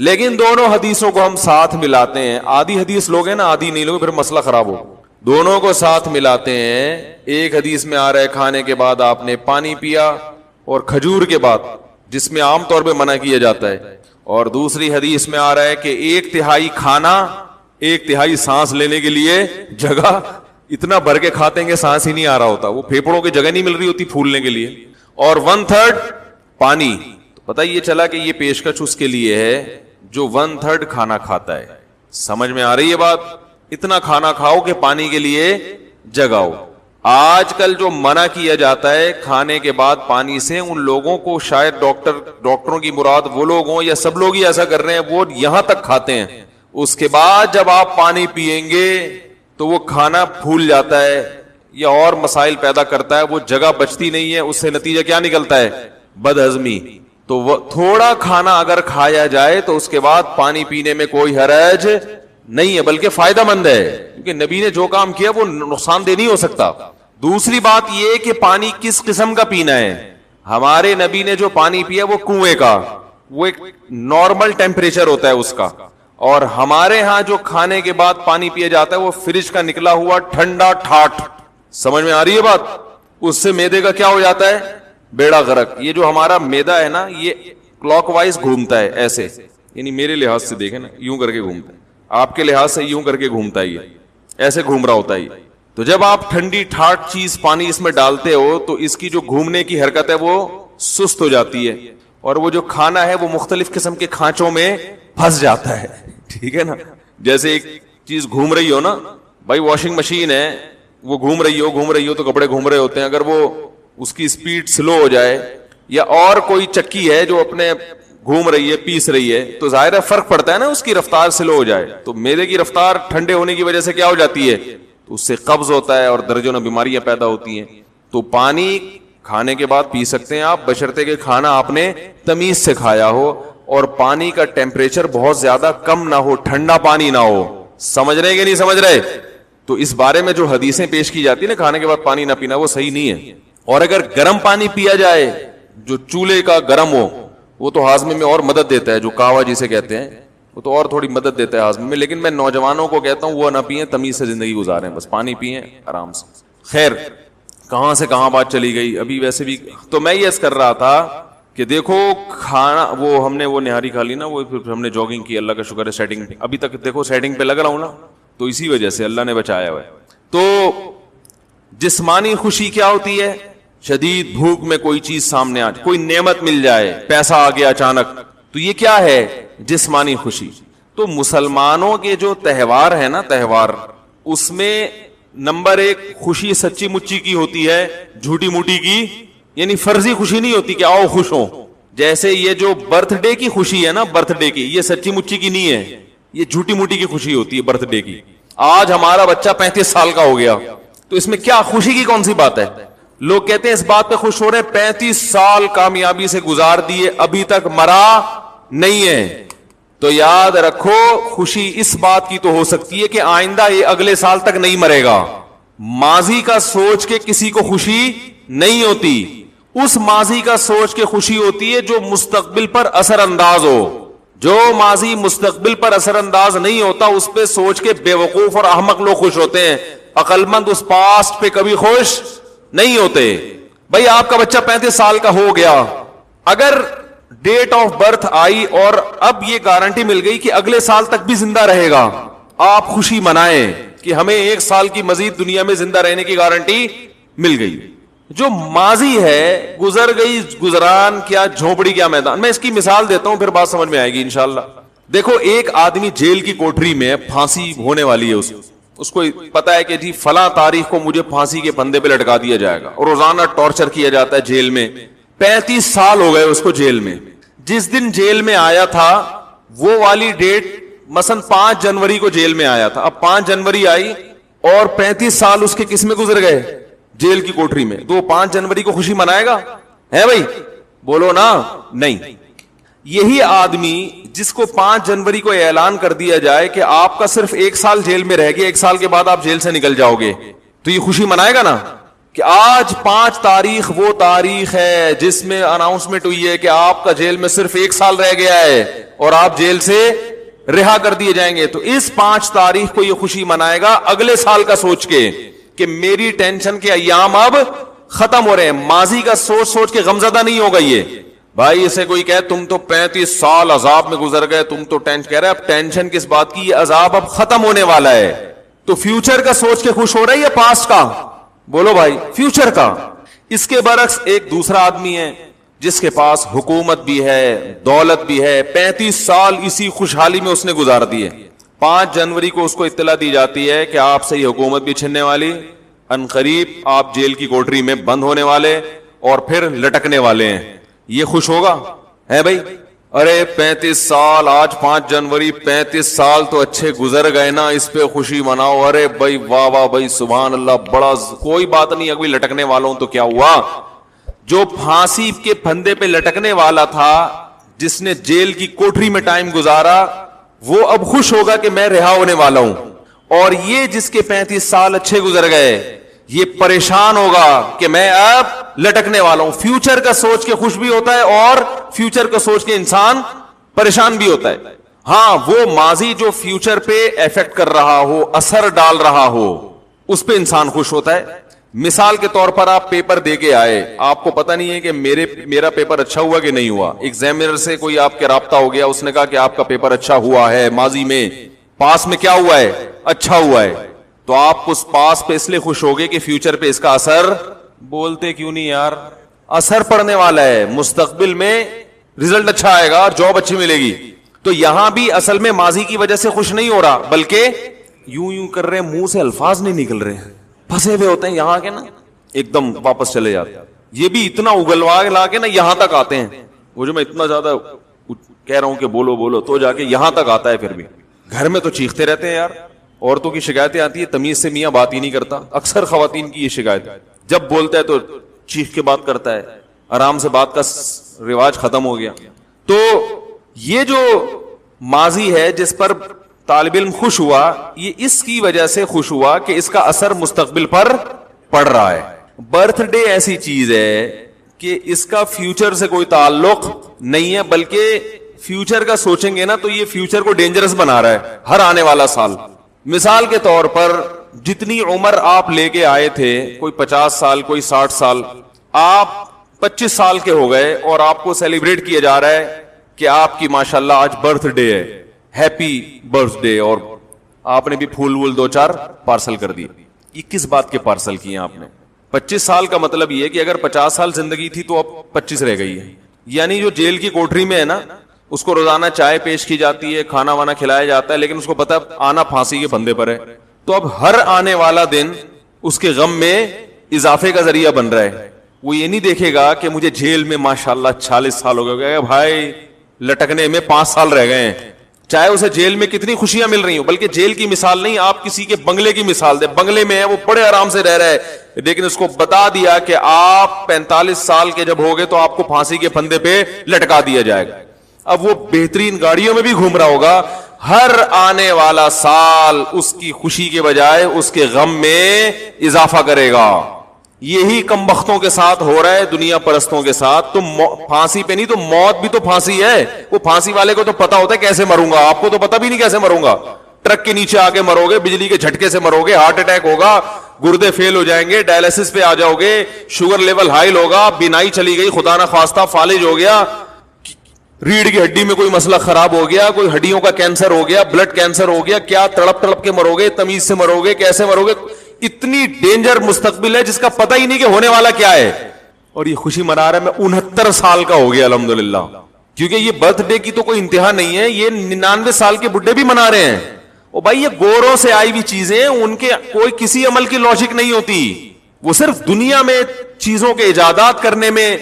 لیکن دونوں حدیثوں کو ہم ساتھ ملاتے ہیں. آدھی حدیث لوگ ہیں نا, آدھی نہیں لوگ, پھر مسئلہ خراب ہو. دونوں کو ساتھ ملاتے ہیں. ایک حدیث میں آ رہا ہے کھانے کے بعد آپ نے پانی پیا اور کھجور کے بعد, جس میں عام طور پہ منع کیا جاتا ہے. اور دوسری حدیث میں آ رہا ہے کہ 1/3 کھانا, 1/3 سانس لینے کے لیے جگہ. اتنا بھر کے کھاتے ہیں کہ سانس ہی نہیں آ رہا ہوتا, وہ پھیپڑوں کی جگہ نہیں مل رہی ہوتی پھولنے کے لیے. اور 1/3 پانی. تو پتہ یہ چلا کہ یہ پیشکش اس کے لیے ہے جو 1/3 کھانا کھاتا ہے. سمجھ میں آ رہی ہے بات؟ اتنا کھانا کھاؤ کہ پانی کے لیے جگہ ہو. آج کل جو منع کیا جاتا ہے کھانے کے بعد پانی سے, ان لوگوں کو شاید ڈاکٹروں کی مراد وہ لوگ ہوں یا سب لوگ ہی ایسا کر رہے ہیں, وہ یہاں تک کھاتے ہیں, اس کے بعد جب آپ پانی پیئیں گے تو وہ کھانا پھول جاتا ہے یا اور مسائل پیدا کرتا ہے, وہ جگہ بچتی نہیں ہے. اس سے نتیجہ کیا نکلتا ہے؟ بد ہضمی. تو وہ تھوڑا کھانا اگر کھایا جائے تو اس کے بعد پانی پینے میں کوئی حرج نہیں ہے, بلکہ فائدہ مند ہے, کیونکہ نبی نے جو کام کیا وہ نقصان دہ نہیں ہو سکتا. دوسری بات یہ کہ پانی کس قسم کا پینا ہے. ہمارے نبی نے جو پانی پیا وہ کنویں کا, وہ ایک نارمل ٹیمپریچر ہوتا ہے اس کا. اور ہمارے ہاں جو کھانے کے بعد پانی پیا جاتا ہے وہ فریج کا نکلا ہوا ٹھنڈا ٹھاٹ. سمجھ میں آ رہی ہے بات؟ اس سے معدے کا کیا ہو جاتا ہے؟ بیڑا غرق. یہ جو ہمارا معدہ ہے نا, یہ کلاک وائز گھومتا ہے ایسے, یعنی میرے لحاظ سے دیکھیں نا, یوں کر کے گھومتا ہے, آپ کے لحاظ سے یوں کر کے گھومتا ہے, ایسے گھوم رہا ہوتا ہے. تو جب آپ ٹھنڈی ٹھاٹ چیز پانی اس میں ڈالتے ہو تو اس کی جو گھومنے کی حرکت ہے وہ سست ہو جاتی ہے, اور وہ جو کھانا ہے وہ مختلف قسم کے کھانچوں میں پھنس جاتا ہے. ٹھیک ہے نا؟ جیسے ایک چیز گھوم رہی ہو نا بھائی, واشنگ مشین ہے, وہ گھوم رہی ہو تو کپڑے گھوم رہے ہوتے ہیں. اگر وہ اس کی سپیڈ سلو ہو جائے, یا اور کوئی چکی ہے جو اپنے گھوم رہی ہے, پیس رہی ہے, تو ظاہر ہے فرق پڑتا ہے نا, اس کی رفتار سلو ہو جائے تو معدے کی رفتار ٹھنڈے ہونے کی وجہ سے کیا ہو جاتی ہے, تو اس سے قبض ہوتا ہے اور درجنوں بیماریاں پیدا ہوتی ہیں. تو پانی کھانے کے بعد پی سکتے ہیں آپ, بشرطے کہ کھانا آپ نے تمیز سے کھایا ہو اور پانی کا ٹیمپریچر بہت زیادہ کم نہ ہو, ٹھنڈا پانی نہ ہو. سمجھ رہے کہ نہیں سمجھ رہے؟ تو اس بارے میں جو حدیثیں پیش کی جاتی ہیں نا کھانے کے بعد پانی نہ پینا, وہ صحیح نہیں ہے. اور اگر گرم پانی پیا جائے جو چولہے کا گرم ہو, وہ تو ہاضمے میں اور مدد دیتا ہے, جو کہوا جسے کہتے ہیں, وہ تو اور تھوڑی مدد دیتا ہے ہاضمے میں. لیکن میں نوجوانوں کو کہتا ہوں وہ نہ پیئیں, تمیز سے زندگی گزاریں, بس پانی پئیں آرام سے. خیر, کہاں سے کہاں بات چلی گئی ابھی. ویسے بھی تو میں یہ کر رہا تھا کہ دیکھو کھانا, وہ ہم نے وہ نہاری کھا لی نا, وہ پھر ہم نے جاگنگ کی, اللہ کا شکر ہے سیٹنگ پہ ابھی تک دیکھو سیٹنگ پہ لگ رہا ہوں نا, تو اسی وجہ سے اللہ نے بچایا ہوا ہے. تو جسمانی خوشی کیا ہوتی ہے؟ شدید بھوک میں کوئی چیز سامنے آ جائے, کوئی نعمت مل جائے, پیسہ آ گیا اچانک, تو یہ کیا ہے؟ جسمانی خوشی. تو مسلمانوں کے جو تہوار ہے نا, تہوار, اس میں نمبر 1 خوشی سچی مچی کی ہوتی ہے, جھوٹی موٹی کی, یعنی فرضی خوشی نہیں ہوتی کہ آؤ خوش ہو. جیسے یہ جو برتھ ڈے کی خوشی ہے نا، برتھ ڈے کی، یہ سچی مچی کی نہیں ہے، یہ جھوٹی موٹی کی خوشی ہوتی ہے برتھ ڈے کی. آج ہمارا بچہ 35 سال کا ہو گیا تو اس میں کیا خوشی کی کون سی بات ہے؟ لوگ کہتے ہیں اس بات پہ خوش ہو رہے ہیں 35 سال کامیابی سے گزار دیے، ابھی تک مرا نہیں ہے. تو یاد رکھو خوشی اس بات کی تو ہو سکتی ہے کہ آئندہ یہ اگلے سال تک نہیں مرے گا. ماضی کا سوچ کے کسی کو خوشی نہیں ہوتی، اس ماضی کا سوچ کے خوشی ہوتی ہے جو مستقبل پر اثر انداز ہو. جو ماضی مستقبل پر اثر انداز نہیں ہوتا اس پہ سوچ کے بے وقوف اور احمق لوگ خوش ہوتے ہیں. عقل مند اس پاسٹ پہ کبھی خوش نہیں ہوتے. بھائی آپ کا بچہ 35 سال کا ہو گیا، اگر ڈیٹ آف برتھ آئی اور اب یہ گارنٹی مل گئی کہ اگلے سال تک بھی زندہ رہے گا، آپ خوشی منائیں کہ ہمیں 1 سال کی مزید دنیا میں زندہ رہنے کی گارنٹی مل گئی. جو ماضی ہے گزر گئی، گزران کیا جھونپڑی کیا میدان. میں اس کی مثال دیتا ہوں پھر بات سمجھ میں آئے گی انشاءاللہ. دیکھو ایک آدمی جیل کی کوٹری میں، پھانسی ہونے والی ہے، اس کو پتا ہے کہ جی فلاں تاریخ کو مجھے پھانسی کے پھندے پہ لٹکا دیا جائے گا، اور روزانہ ٹارچر کیا جاتا ہے جیل میں. 35 سال ہو گئے اس کو جیل میں. جس دن جیل میں آیا تھا وہ والی ڈیٹ مثلا 5 جنوری کو جیل میں آیا تھا. اب 5 جنوری آئی اور 35 سال اس کے کس میں گزر گئے؟ جیل کی کوٹری میں. تو 5 جنوری کو خوشی منائے گا؟ ہے بھائی بولو نا. نہیں. یہی آدمی جس کو 5 جنوری کو اعلان کر دیا جائے کہ آپ کا صرف 1 سال جیل میں رہ گیا، 1 سال کے بعد آپ جیل سے نکل جاؤ گے، تو یہ خوشی منائے گا نا کہ آج 5 تاریخ وہ تاریخ ہے جس میں اناؤنسمنٹ ہوئی ہے کہ آپ کا جیل میں صرف 1 سال رہ گیا ہے اور آپ جیل سے رہا کر دیے جائیں گے. تو اس 5 تاریخ کو یہ خوشی منائے گا اگلے سال کا سوچ کے کہ میری ٹینشن کے ایام اب ختم ہو رہے ہیں. ماضی کا سوچ سوچ کے غمزدہ نہیں ہوگا یہ. بھائی اسے کوئی کہے تم تو 35 سال عذاب میں گزر گئے، تم تو ٹینشن کہہ رہے، اب ٹینشن کس بات کی؟ یہ عذاب اب ختم ہونے والا ہے. تو فیوچر کا سوچ کے خوش ہو رہا ہے یا پاسٹ کا؟ بولو بھائی فیوچر کا. اس کے برعکس ایک دوسرا آدمی ہے جس کے پاس حکومت بھی ہے، دولت بھی ہے، 35 سال اسی خوشحالی میں اس نے گزار دیے. 5 جنوری کو اس کو اطلاع دی جاتی ہے کہ آپ سے یہ حکومت بھی چھننے والی، عنقریب آپ جیل کی کوٹری میں بند ہونے والے اور پھر لٹکنے والے ہیں. یہ خوش ہوگا؟ ہے بھائی؟ ارے 35 سال، آج 5 جنوری، 35 سال تو اچھے گزر گئے نا، اس پہ خوشی مناؤ. ارے بھائی واہ واہ بھائی سبحان اللہ، بڑا کوئی بات نہیں. اگر لٹکنے والوں تو کیا ہوا؟ جو پھانسی کے پھندے پہ لٹکنے والا تھا، جس نے جیل کی کوٹری میں ٹائم گزارا، وہ اب خوش ہوگا کہ میں رہا ہونے والا ہوں. اور یہ جس کے 35 سال اچھے گزر گئے، یہ پریشان ہوگا کہ میں اب لٹکنے والا ہوں. فیوچر کا سوچ کے خوش بھی ہوتا ہے اور فیوچر کا سوچ کے انسان پریشان بھی ہوتا ہے. ہاں وہ ماضی جو فیوچر پہ ایفیکٹ کر رہا ہو، اثر ڈال رہا ہو، اس پہ انسان خوش ہوتا ہے. مثال کے طور پر آپ پیپر دے کے آئے، آپ کو پتہ نہیں ہے کہ میرا پیپر اچھا ہوا کہ نہیں ہوا. ایگزامینر سے کوئی آپ کے رابطہ ہو گیا، اس نے کہا کہ آپ کا پیپر اچھا ہوا ہے، ماضی میں پاس میں کیا ہوا ہے؟ اچھا ہوا ہے. تو آپ اس پاس پہ اس لیے خوش ہوگے کہ فیوچر پہ اس کا اثر، بولتے کیوں نہیں یار، اثر پڑنے والا ہے. مستقبل میں رزلٹ اچھا آئے گا اور جاب اچھی ملے گی. تو یہاں بھی اصل میں ماضی کی وجہ سے خوش نہیں ہو رہا، بلکہ یوں کر رہے، منہ سے الفاظ نہیں نکل رہے ہیں، پھنسے ہوئے ہوتے ہیں یہاں کے نا، ایک دم واپس چلے جاتے ہیں. یہ بھی اتنا اگلوا لا کے نا یہاں تک آتے ہیں. وہ جو میں اتنا زیادہ کہہ رہا ہوں کہ بولو بولو، تو جا کے یہاں تک آتا ہے. پھر بھی گھر میں تو چیختے رہتے ہیں یار. عورتوں کی شکایتیں آتی ہے، تمیز سے میاں بات ہی نہیں کرتا. اکثر خواتین کی یہ شکایت، جب بولتا ہے تو چیخ کے بات کرتا ہے، آرام سے بات کا رواج ختم ہو گیا. تو یہ جو ماضی ہے جس پر طالب علم خوش ہوا، یہ اس کی وجہ سے خوش ہوا کہ اس کا اثر مستقبل پر پڑ رہا ہے. برتھ ڈے ایسی چیز ہے کہ اس کا فیوچر سے کوئی تعلق نہیں ہے، بلکہ فیوچر کا سوچیں گے نا تو یہ فیوچر کو ڈینجرس بنا رہا ہے ہر آنے والا سال. مثال کے طور پر جتنی عمر آپ لے کے آئے تھے، کوئی 50 سال، کوئی 60 سال، آپ 25 سال کے ہو گئے اور آپ کو سیلیبریٹ کیا جا رہا ہے کہ آپ کی ماشاءاللہ آج برتھ ڈے ہے، ہیپی برتھ ڈے، اور آپ نے بھی پھول وول 2-4 پارسل کر دیے. یہ کس بات کے پارسل کیے ہیں آپ نے؟ 25 سال کا مطلب یہ ہے کہ اگر 50 سال زندگی تھی تو اب 25 رہ گئی ہے. یعنی جو جیل کی کوٹری میں ہے نا، اس کو روزانہ چائے پیش کی جاتی ہے، کھانا وانا کھلایا جاتا ہے، لیکن اس کو پتا آنا پھانسی کے پھندے پر ہے. تو اب ہر آنے والا دن اس کے غم میں اضافے کا ذریعہ بن رہا ہے. وہ یہ نہیں دیکھے گا کہ مجھے جیل میں ماشاءاللہ 40 سال ہو گئے بھائی، لٹکنے میں 5 سال رہ گئے ہیں، چاہے اسے جیل میں کتنی خوشیاں مل رہی ہوں، بلکہ جیل کی مثال نہیں، آپ کسی کے بنگلے کی مثال دیں، بنگلے میں ہے وہ بڑے آرام سے رہ رہا ہے، لیکن اس کو بتا دیا کہ آپ 45 سال کے جب ہوگے تو آپ کو پھانسی کے پھندے پہ لٹکا دیا جائے گا. اب وہ بہترین گاڑیوں میں بھی گھوم رہا ہوگا، ہر آنے والا سال اس کی خوشی کے بجائے اس کے غم میں اضافہ کرے گا. یہی کم بختوں کے ساتھ ہو رہا ہے، دنیا پرستوں کے ساتھ. تم پھانسی پہ نہیں تو موت بھی تو پھانسی ہے. وہ پھانسی والے کو تو پتا ہوتا ہے کیسے مروں گا، آپ کو تو پتا بھی نہیں کیسے مروں گا. ٹرک کے نیچے آ کے مرو گے، بجلی کے جھٹکے سے مرو گے، ہارٹ اٹیک ہوگا، گردے فیل ہو جائیں گے، ڈائلسس پہ آ جاؤ گے، شوگر لیول ہائی ہوگا، بینائی چلی گئی، خدا نہ خواستہ فالج ہو گیا، ریڑھ کی ہڈی میں کوئی مسئلہ خراب ہو گیا، کوئی ہڈیوں کا کینسر ہو گیا، بلڈ کینسر ہو گیا، کیا تڑپ تڑپ کے مرو گے، تمیز سے مرو گے، کیسے مرو گے. اتنی ڈینجر مستقبل ہے جس کا پتہ ہی نہیں کہ ہونے والا کیا ہے. اور یہ خوشی منا رہا ہے، میں 69 سال کا ہو گیا الحمدللہ. کیونکہ یہ برتھ ڈے کی تو کوئی انتہا نہیں ہے، یہ 99 سال کے بڈھے بھی منا رہے ہیں. او بھائی یہ گوروں سے آئی ہوئی چیزیں، ان کے کوئی کسی عمل کی لاجک نہیں ہوتی، وہ صرف دنیا میں چیزوں کے ایجادات کرنے میں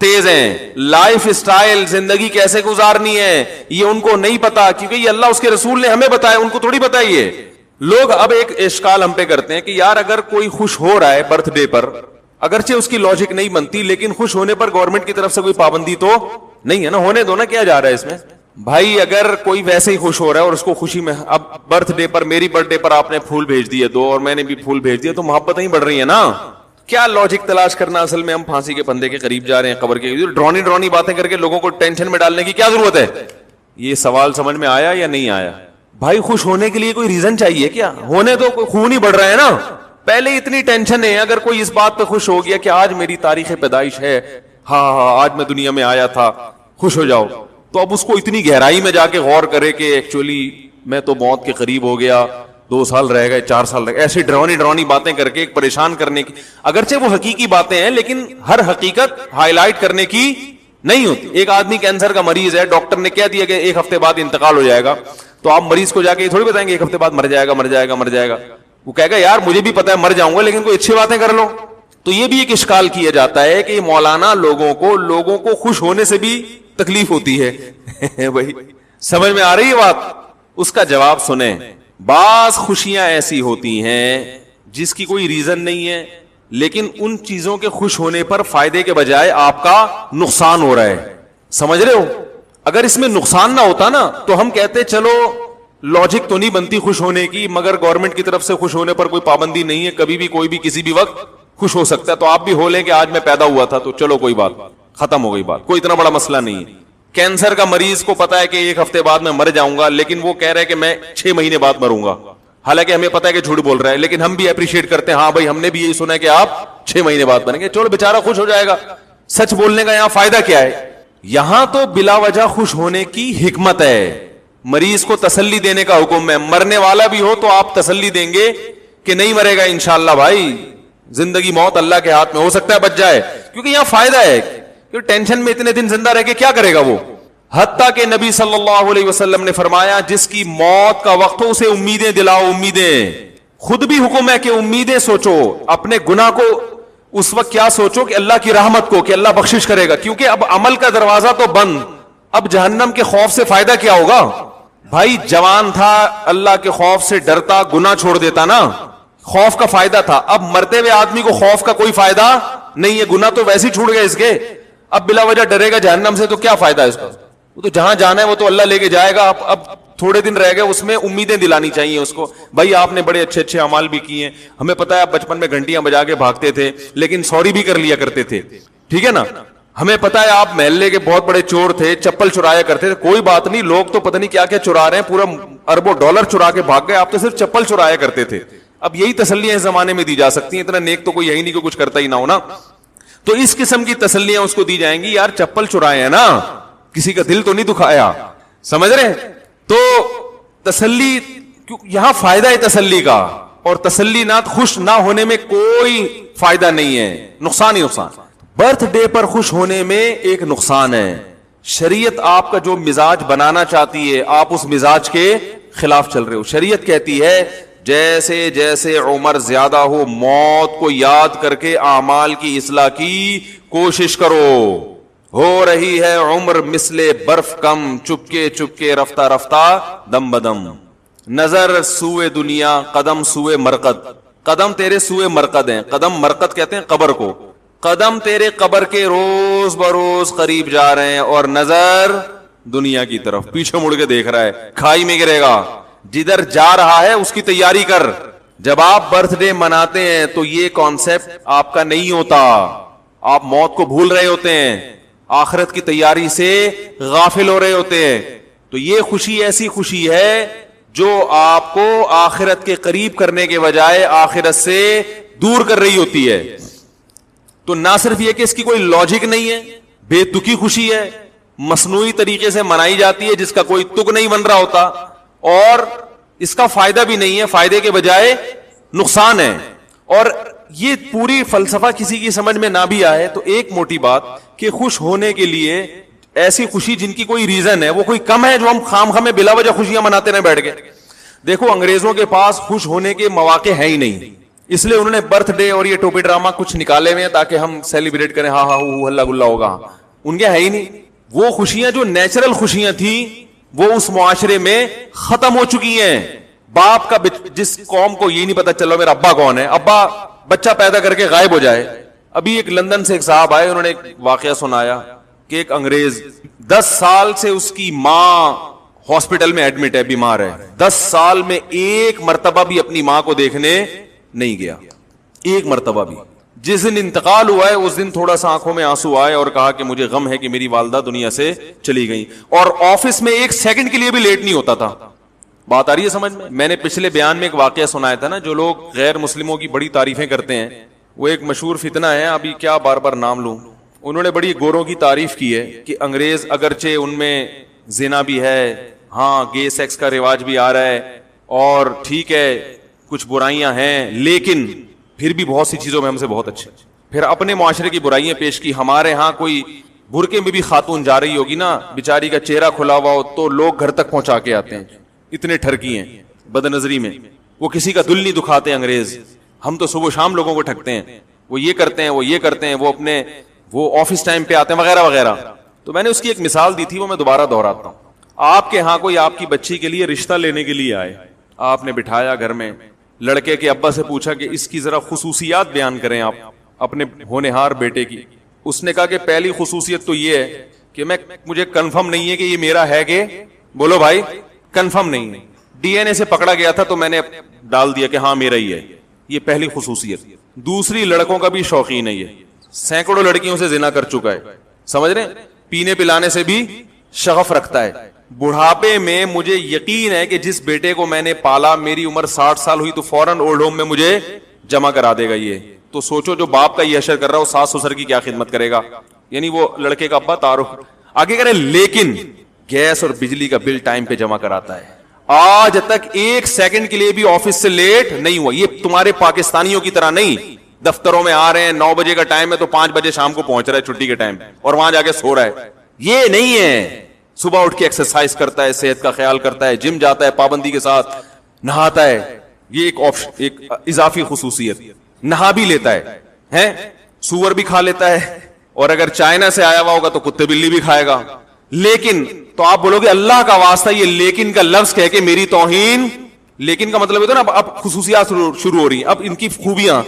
تیز ہیں. لائف سٹائل، زندگی کیسے گزارنی ہے، یہ ان کو نہیں پتا، کیونکہ یہ اللہ اس کے رسول نے ہمیں بتایا، ان کو تھوڑی بتائیے. لوگ اب ایک اشکال ہم پہ کرتے ہیں کہ یار اگر کوئی خوش ہو رہا ہے برتھ ڈے پر، اگرچہ اس کی لاجک نہیں بنتی، لیکن خوش ہونے پر گورنمنٹ کی طرف سے کوئی پابندی تو نہیں ہے نا، ہونے دو نا، کیا جا رہا ہے اس میں. بھائی اگر کوئی ویسے ہی خوش ہو رہا ہے اور اس کو خوشی میں، اب برتھ ڈے پر، میری برتھ ڈے پر آپ نے پھول بھیج دیے 2 اور میں نے بھی پھول بھیج دیا، تو محبتیں ہی بڑھ رہی ہیں نا. کیا لاجک تلاش کرنا، اصل میں ہم پھانسی کے پھندے کے قریب جا رہے ہیں، قبر کے ڈرونی باتیں کر کے لوگوں کو ٹینشن میں ڈالنے کی کیا ضرورت ہے. یہ سوال سمجھ میں آیا یا نہیں آیا؟ بھائی خوش ہونے کے لیے کوئی ریزن چاہیے کیا؟ ہونے تو خون ہی بڑھ رہا ہے نا. پہلے اتنی ٹینشن ہے، اگر کوئی اس بات پہ خوش ہو گیا کہ آج میری تاریخ پیدائش ہے، ہاں آج میں دنیا میں آیا تھا، خوش ہو جاؤ. تو اب اس کو اتنی گہرائی میں جا کے غور کرے کہ ایکچولی میں تو موت کے قریب ہو گیا، 2 سال رہ گئے، 4 سال رہ گئے، ایسی ڈرونی باتیں کر کے پریشان کرنے کی، اگرچہ وہ حقیقی باتیں ہیں لیکن ہر حقیقت ہائی لائٹ کرنے کی نہیں ہوتی. ایک آدمی کینسر کا مریض ہے، ڈاکٹر نے کہہ دیا کہ 1 ہفتے بعد انتقال ہو جائے گا، تو آپ مریض کو جا کے یہ تھوڑی بتائیں گے 1 ہفتے بعد مر جائے گا. وہ کہے گا یار مجھے بھی پتا ہے مر جاؤں گا، لیکن کوئی اچھی باتیں کر لو. تو یہ بھی ایک اشکال کیا جاتا ہے کہ مولانا لوگوں کو خوش ہونے سے بھی تکلیف ہوتی ہے. بھائی سمجھ میں آ رہی ہے بات؟ اس کا جواب سنیں. بعض خوشیاں ایسی ہوتی ہیں جس کی کوئی ریزن نہیں ہے، لیکن ان چیزوں کے خوش ہونے پر فائدے کے بجائے آپ کا نقصان ہو رہا ہے. سمجھ رہے ہو؟ اگر اس میں نقصان نہ ہوتا نا تو ہم کہتے چلو لاجک تو نہیں بنتی خوش ہونے کی، مگر گورنمنٹ کی طرف سے خوش ہونے پر کوئی پابندی نہیں ہے، کبھی بھی کوئی بھی کسی بھی وقت خوش ہو سکتا ہے. تو آپ بھی ہو لیں کہ آج میں پیدا ہوا تھا، تو چلو کوئی بات ختم ہو گئی بات، کوئی اتنا بڑا مسئلہ نہیں ہے. کینسر کا مریض کو پتا ہے کہ 1 ہفتے بعد میں مر جاؤں گا، لیکن وہ کہہ رہے کہ میں 6 مہینے بعد مروں گا، حالانکہ ہمیں پتا ہے کہ جھوٹ بول رہا ہے، لیکن ہم بھی اپریشیٹ کرتے ہیں، ہاں بھائی ہم نے بھی یہی سنا ہے کہ آپ 6 مہینے بعد مریں گے، چلو بیچارہ خوش ہو جائے گا. سچ بولنے کا یہاں فائدہ کیا ہے؟ یہاں تو بلا وجہ خوش ہونے کی حکمت ہے. مریض کو تسلی دینے کا حکم ہے، مرنے والا بھی ہو تو آپ تسلی دیں گے کہ نہیں مرے گا انشاءاللہ، بھائی زندگی موت اللہ کے ہاتھ میں، ہو سکتا ہے بچ جائے، کیونکہ یہاں فائدہ ہے. کہ ٹینشن میں اتنے دن زندہ رہ کے کیا کرے گا وہ. حتیٰ کہ نبی صلی اللہ علیہ وسلم نے فرمایا جس کی موت کا وقت ہو اسے امیدیں دلاؤ، امیدیں. خود بھی حکم ہے کہ امیدیں سوچو، اپنے گناہ کو اس وقت کیا سوچو کہ اللہ کی رحمت کو، کہ اللہ بخشش کرے گا، کیونکہ اب عمل کا دروازہ تو بند، اب جہنم کے خوف سے فائدہ کیا ہوگا. بھائی جوان تھا، اللہ کے خوف سے ڈرتا، گناہ چھوڑ دیتا نا، خوف کا فائدہ تھا. اب مرتے ہوئے آدمی کو خوف کا کوئی فائدہ نہیں ہے، گناہ تو ویسے ہی چھوڑ گئے اس کے، اب بلا وجہ ڈرے گا جہنم سے تو کیا فائدہ ہے اس کا. وہ تو جہاں جانا ہے وہ تو اللہ لے کے جائے گا. اب تھوڑے دن رہ گئے، اس میں امیدیں دلانی چاہیے اس کو. بھائی آپ نے بڑے اچھے اعمال بھی کیے ہیں، ہمیں پتا ہے آپ بچپن میں گھنٹیاں بجا کے بھاگتے تھے، لیکن سوری بھی کر لیا کرتے تھے، ٹھیک ہے نا. ہمیں پتا ہے آپ محلے کے بہت بڑے چور تھے، چپل چرایا کرتے تھے، کوئی بات نہیں، لوگ تو پتہ نہیں کیا کیا چرا رہے ہیں، پورا اربوں ڈالر چرا کے بھاگ گئے، آپ تو صرف چپل چرایا کرتے تھے. اب یہی تسلیاں اس زمانے میں دی جا سکتی ہیں، اتنا نیک تو کوئی یہی نہیں کہ کچھ کرتا ہی نہ ہونا. تو اس قسم کی تسلیاں اس کو دی جائیں گی، یار چپل چرائے ہیں نا، کسی کا دل تو نہیں دکھایا. سمجھ رہے ہیں؟ تو تسلی، یہاں فائدہ ہے تسلی کا، اور تسلی نہ خوش نہ ہونے میں کوئی فائدہ نہیں ہے، نقصان ہی نقصان. برتھ ڈے پر خوش ہونے میں ایک نقصان ہے. شریعت آپ کا جو مزاج بنانا چاہتی ہے آپ اس مزاج کے خلاف چل رہے ہو. شریعت کہتی ہے جیسے جیسے عمر زیادہ ہو موت کو یاد کر کے اعمال کی اصلاح کی کوشش کرو. ہو رہی ہے عمر مثل برف کم، چپکے چپکے رفتہ رفتہ دم بدم. نظر سوئے دنیا، قدم سوئے مرقد. قدم تیرے سوئے مرقد ہیں. قدم مرقد کہتے ہیں قبر کو. قدم تیرے قبر کے روز بروز قریب جا رہے ہیں اور نظر دنیا کی طرف، پیچھے مڑ کے دیکھ رہا ہے، کھائی میں گرے گا. جدھر جا رہا ہے اس کی تیاری کر. جب آپ برتھ ڈے مناتے ہیں تو یہ کانسیپٹ آپ کا نہیں ہوتا. آپ موت کو بھول رہے ہوتے ہیں، آخرت کی تیاری سے غافل ہو رہے ہوتے ہیں. تو یہ خوشی ایسی خوشی ہے جو آپ کو آخرت کے قریب کرنے کے بجائے آخرت سے دور کر رہی ہوتی ہے. تو نہ صرف یہ کہ اس کی کوئی لاجک نہیں ہے، بے تکی خوشی ہے، مصنوعی طریقے سے منائی جاتی ہے جس کا کوئی تک نہیں بن رہا ہوتا، اور اس کا فائدہ بھی نہیں ہے، فائدے کے بجائے نقصان ہے. اور یہ پوری فلسفہ کسی کی سمجھ میں نہ بھی آئے تو ایک موٹی بات کہ خوش ہونے کے لیے ایسی خوشی جن کی کوئی ریزن ہے وہ کوئی کم ہے جو ہم خام خامے بلا وجہ خوشیاں مناتے رہے بیٹھ کے. دیکھو انگریزوں کے پاس خوش ہونے کے مواقع ہیں ہی نہیں، اس لیے انہوں نے برتھ ڈے اور یہ ٹوپی ڈراما کچھ نکالے ہوئے ہیں تاکہ ہم سیلیبریٹ کریں، ہاں ہاں ہلا گلا ہوگا. ان کے ہے ہی نہیں. وہ خوشیاں جو نیچرل خوشیاں تھیں وہ اس معاشرے میں ختم ہو چکی ہیں. باپ کا جس قوم کو یہ نہیں پتا چلو میرا ابا کون ہے، ابا بچہ پیدا کر کے غائب ہو جائے. ابھی ایک لندن سے ایک صاحب آئے، انہوں نے ایک واقعہ سنایا کہ ایک انگریز 10 سال سے اس کی ماں ہاسپٹل میں ایڈمٹ ہے، بیمار ہے. 10 سال میں ایک مرتبہ بھی اپنی ماں کو دیکھنے نہیں گیا، ایک مرتبہ بھی. جس دن انتقال ہوا ہے اس دن تھوڑا سا آنکھوں میں آنسو آئے اور کہا کہ مجھے غم ہے کہ میری والدہ دنیا سے چلی گئی. اور آفس میں ایک سیکنڈ کے لیے بھی لیٹ نہیں ہوتا تھا. بات آ رہی ہے سمجھ میں؟ میں نے پچھلے بیان میں ایک واقعہ سنایا تھا نا، جو لوگ غیر مسلموں کی بڑی تعریفیں کرتے ہیں، وہ ایک مشہور فتنہ ہے، ابھی کیا بار بار نام لوں. انہوں نے بڑی گوروں کی تعریف کی ہے کہ انگریز اگرچہ ان میں زنا بھی ہے، ہاں گے سیکس کا رواج بھی آ رہا ہے، اور ٹھیک ہے کچھ برائیاں ہیں، لیکن پھر بھی بہت سی چیزوں میں ہم سے بہت اچھے. پھر اپنے معاشرے کی برائیاں پیش کی. ہمارے ہاں کوئی برقعے میں بھی خاتون جا رہی ہوگی نا، بیچاری کا چہرہ کھلا ہوا ہو تو لوگ گھر تک پہنچا کے آتے ہیں، اتنے ٹھرکی ہیں بد نظری میں. وہ کسی کا دل نہیں دکھاتے انگریز. ہم تو صبح شام لوگوں کو ٹھگتے ہیں، وہ یہ کرتے ہیں، وہ یہ کرتے ہیں، وہ آفس ٹائم پہ آتے ہیں وغیرہ وغیرہ. تو میں نے اس کی ایک مثال دی تھی، وہ میں دوبارہ دہراتا ہوں. آپ کے ہاں کوئی آپ کی بچی کے لیے رشتہ لینے کے لیے آئے، آپ نے بٹھایا گھر میں، لڑکے کے ابا سے پوچھا کہ اس کی ذرا خصوصیات بیان کریں آپ اپنے ہونہار بیٹے کی. اس نے کہا کہ پہلی خصوصیت تو یہ ہے کہ مجھے کنفرم نہیں ہے کہ یہ میرا ہے کہ، بولو بھائی، کنفرم نہیں ہے. ڈی این اے سے پکڑا گیا تھا تو میں نے ڈال دیا کہ ہاں میرا ہی ہے. یہ پہلی خصوصیت. دوسری، لڑکوں کا بھی شوقین ہے، یہ سینکڑوں لڑکیوں سے زنا کر چکا ہے، سمجھ رہے ہیں، پینے پلانے سے بھی شغف رکھتا ہے. بڑھاپے میں مجھے یقین ہے کہ جس بیٹے کو میں نے پالا، میری عمر 60 سال ہوئی تو فوراً اولڈ ہوم میں مجھے جمع کرا دے گا. یہ تو سوچو جو باپ کا یہ اشر کر رہا ہے وہ ساس سسر کی کیا خدمت کرے گا. یعنی وہ لڑکے کا ابا تعارف آگے کرے، لیکن گیس اور بجلی کا بل ٹائم پہ جمع کراتا ہے. آج تک ایک سیکنڈ کے لیے بھی آفس سے لیٹ نہیں ہوا. یہ تمہارے پاکستانیوں کی طرح نہیں، دفتروں میں آ رہے ہیں 9 بجے کا ٹائم ہے تو 5 بجے شام کو پہنچ رہا ہے چھٹی کے ٹائم، اور وہاں جا کے سو رہا ہے. یہ نہیں ہے. صبح اٹھ کے ایکسرسائز کرتا ہے، صحت کا خیال کرتا ہے، جم جاتا ہے پابندی کے ساتھ، نہاتا ہے. یہ ایک آپشن، ایک اضافی خصوصیت. نہا بھی لیتا ہے، سور بھی کھا لیتا ہے، اور اگر چائنا سے آیا ہوا ہوگا تو کتے بلی بھی کھائے گا. لیکن تو آپ بولو گے اللہ کا واسطہ، یہ لیکن کا لفظ کہہ کے میری توہین. لیکن کا مطلب ہے نا اب خصوصیات شروع ہو رہی ہیں، اب ان کی خوبیاں.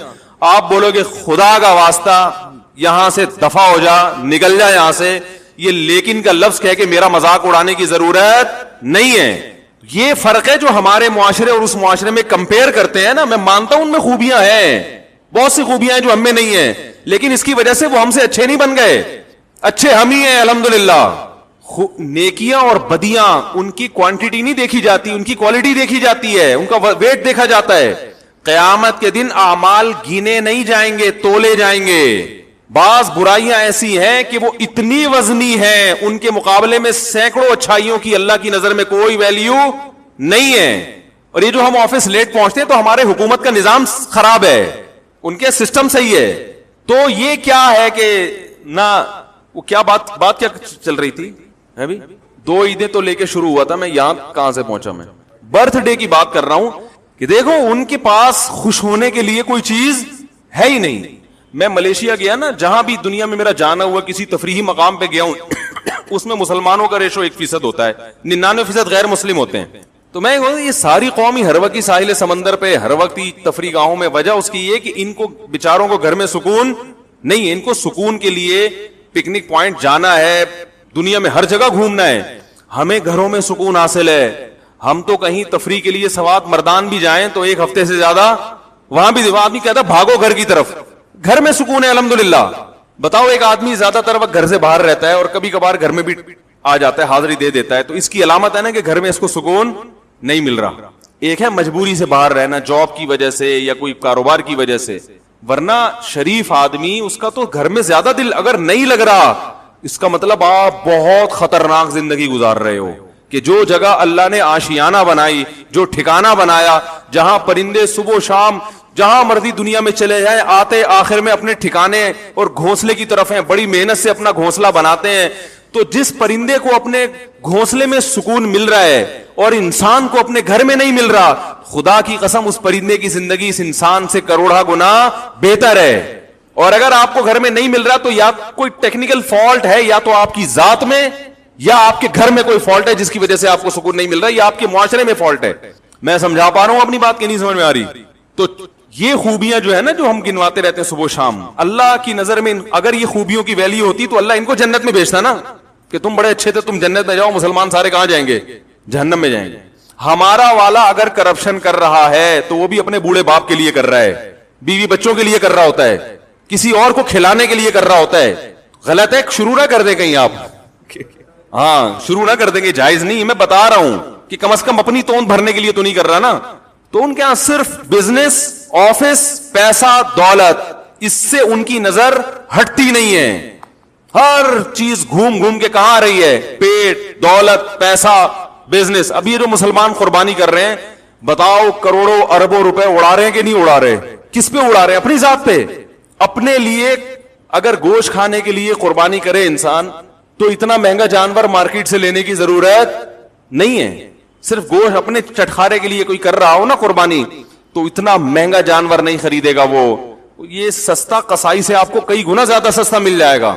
آپ بولو گے خدا کا واسطہ یہاں سے دفع ہو جا، نکل جا یہاں سے. یہ لیکن کا لفظ کہہ کے میرا مذاق اڑانے کی ضرورت نہیں ہے. یہ فرق ہے جو ہمارے معاشرے اور اس معاشرے میں کمپیئر کرتے ہیں نا. میں مانتا ہوں ان میں خوبیاں ہیں، بہت سی خوبیاں ہیں جو ہم میں نہیں ہیں، لیکن اس کی وجہ سے وہ ہم سے اچھے نہیں بن گئے. اچھے ہم ہی ہیں الحمدللہ. نیکیاں اور بدیاں ان کی کوانٹٹی نہیں دیکھی جاتی، ان کی کوالٹی دیکھی جاتی ہے، ان کا ویٹ دیکھا جاتا ہے. قیامت کے دن اعمال گینے نہیں جائیں گے، تولے جائیں گے. بعض برائیاں ایسی ہیں کہ وہ اتنی وزنی ہیں، ان کے مقابلے میں سینکڑوں اچھائیوں کی اللہ کی نظر میں کوئی ویلیو نہیں ہے. اور یہ جو ہم آفس لیٹ پہنچتے ہیں تو ہمارے حکومت کا نظام خراب ہے، ان کے سسٹم صحیح ہے. تو یہ کیا ہے کہ نہ وہ کیا بات کیا چل رہی تھی ابھی؟ 2 عیدیں تو لے کے شروع ہوا تھا، میں یہاں کہاں سے پہنچا؟ میں برتھ ڈے کی بات کر رہا ہوں کہ دیکھو ان کے پاس خوش ہونے کے لیے کوئی چیز ہے ہی نہیں. میں ملیشیا گیا نا, جہاں بھی دنیا میں میرا جانا ہوا, کسی تفریحی مقام پہ گیا ہوں, اس میں مسلمانوں کا ریشو 1% ہوتا ہے, 99% غیر مسلم ہوتے ہیں. تو میں یہ ساری قوم ہی ہر وقت ہی ساحل سمندر پہ, ہر وقت ہی تفریح گاہوں میں. وجہ اس کی یہ کہ ان کو بیچاروں کو گھر میں سکون نہیں ہے. ان کو سکون کے لیے پکنک پوائنٹ جانا ہے, دنیا میں ہر جگہ گھومنا ہے. ہمیں گھروں میں سکون حاصل ہے. ہم تو کہیں تفریح کے لیے سوات مردان بھی جائیں تو 1 ہفتے سے زیادہ وہاں بھی آدمی کہتا بھاگو گھر کی طرف. گھر میں سکون ہے الحمدللہ. بتاؤ ایک آدمی زیادہ تر وقت گھر سے باہر رہتا ہے اور کبھی کبھار گھر میں بھی آ جاتا ہے, حاضری دے دیتا ہے, تو اس کی علامت ہے نا کہ گھر میں اس کو سکون نہیں مل رہا. ایک ہے مجبوری سے باہر رہنا, جاب کی وجہ سے یا کوئی کاروبار کی وجہ سے, ورنہ شریف آدمی اس کا تو گھر میں زیادہ دل اگر نہیں لگ رہا, اس کا مطلب آپ بہت خطرناک زندگی گزار رہے ہو. کہ جو جگہ اللہ نے آشیانہ بنائی, جو ٹھکانہ بنایا, جہاں پرندے صبح و شام جہاں مرضی دنیا میں چلے جائیں آتے آخر میں اپنے ٹھکانے اور گھونسلے کی طرف ہیں, بڑی محنت سے اپنا گھونسلہ بناتے ہیں. تو جس پرندے کو اپنے گھونسلے میں سکون مل رہا ہے اور انسان کو اپنے گھر میں نہیں مل رہا, خدا کی قسم اس پرندے کی زندگی اس انسان سے کروڑا گنا بہتر ہے. اور اگر آپ کو گھر میں نہیں مل رہا تو یا کوئی ٹیکنیکل فالٹ ہے, یا تو آپ کی ذات میں یا آپ کے گھر میں کوئی فالٹ ہے جس کی وجہ سے آپ کو سکون نہیں مل رہا, یا آپ کے معاشرے میں فالٹ ہے. میں سمجھا پا رہا ہوں اپنی بات کی نہیں سمجھ میں آ رہی؟ تو یہ خوبیاں جو ہے نا جو ہم گنواتے رہتے ہیں صبح و شام, اللہ کی نظر میں اگر یہ خوبیوں کی ویلیو ہوتی تو اللہ ان کو جنت میں بھیجتا نا, کہ تم بڑے اچھے تھے, تم جنت میں جاؤ, مسلمان سارے کہاں جائیں گے؟ جہنم میں جائیں گے. ہمارا والا اگر کرپشن کر رہا ہے تو وہ بھی اپنے بوڑھے باپ کے لیے کر رہا ہے, بیوی بچوں کے لیے کر رہا ہوتا ہے, کسی اور کو کھلانے کے لیے کر رہا ہوتا ہے. غلط ہے, شروع نہ کر دیں کہیں آپ, ہاں شروع نہ کر دیں گے, جائز نہیں. میں بتا رہا ہوں کہ کم از کم اپنی توند بھرنے کے لیے تو نہیں کر رہا نا. تو ان کے یہاں صرف بزنس, آفس, پیسہ, دولت, اس سے ان کی نظر ہٹتی نہیں ہے. ہر چیز گھوم گھوم کے کہاں آ رہی ہے؟ پیٹ, دولت, پیسہ, بزنس. اب یہ جو مسلمان قربانی کر رہے ہیں, بتاؤ کروڑوں اربوں روپے اڑا رہے ہیں کہ نہیں اڑا رہے؟ کس پہ اڑا رہے ہیں؟ اپنی ذات پہ. اپنے لیے اگر گوشت کھانے کے لیے قربانی کرے انسان تو اتنا مہنگا جانور مارکیٹ سے لینے کی ضرورت نہیں ہے. صرف گوشت اپنے چٹخارے کے لیے کوئی کر رہا ہو نا قربانی, تو اتنا مہنگا جانور نہیں خریدے گا وہ. یہ سستا قصائی سے آپ کو کئی گنا زیادہ سستا مل جائے گا.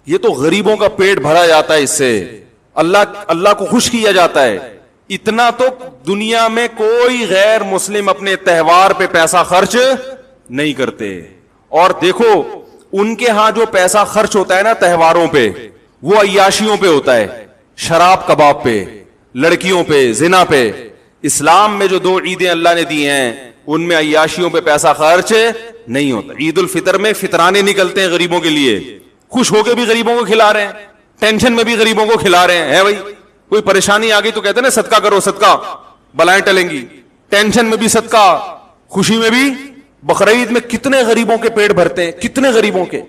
یہ تو غریبوں کا پیٹ بھرا جاتا ہے اس سے, اللہ کو خوش کیا جاتا ہے. اتنا تو دنیا میں کوئی غیر مسلم اپنے تہوار پہ پیسہ خرچ نہیں کرتے. اور دیکھو ان کے ہاں جو پیسہ خرچ ہوتا ہے نا تہواروں پہ, وہ عیاشیوں پہ ہوتا ہے, شراب کباب پہ, لڑکیوں پہ, زنا پہ. اسلام میں جو 2 عیدیں اللہ نے دی ہیں ان میں عیاشیوں پہ پیسہ خرچ نہیں ہوتا. عید الفطر میں فطرانے نکلتے ہیں غریبوں کے لیے, خوش ہو کے بھی غریبوں کو کھلا رہے ہیں, ٹینشن میں بھی غریبوں کو کھلا رہے ہیں. ہے بھائی, کوئی پریشانی آ گئی تو کہتے ہیں نا صدقہ کرو, صدقہ بلائیں ٹلیں گی. ٹینشن میں بھی صدقہ, خوشی میں بھی. بقرعید میں کتنے غریبوں کے پیٹ بھرتے ہیں, کتنے غریبوں کے.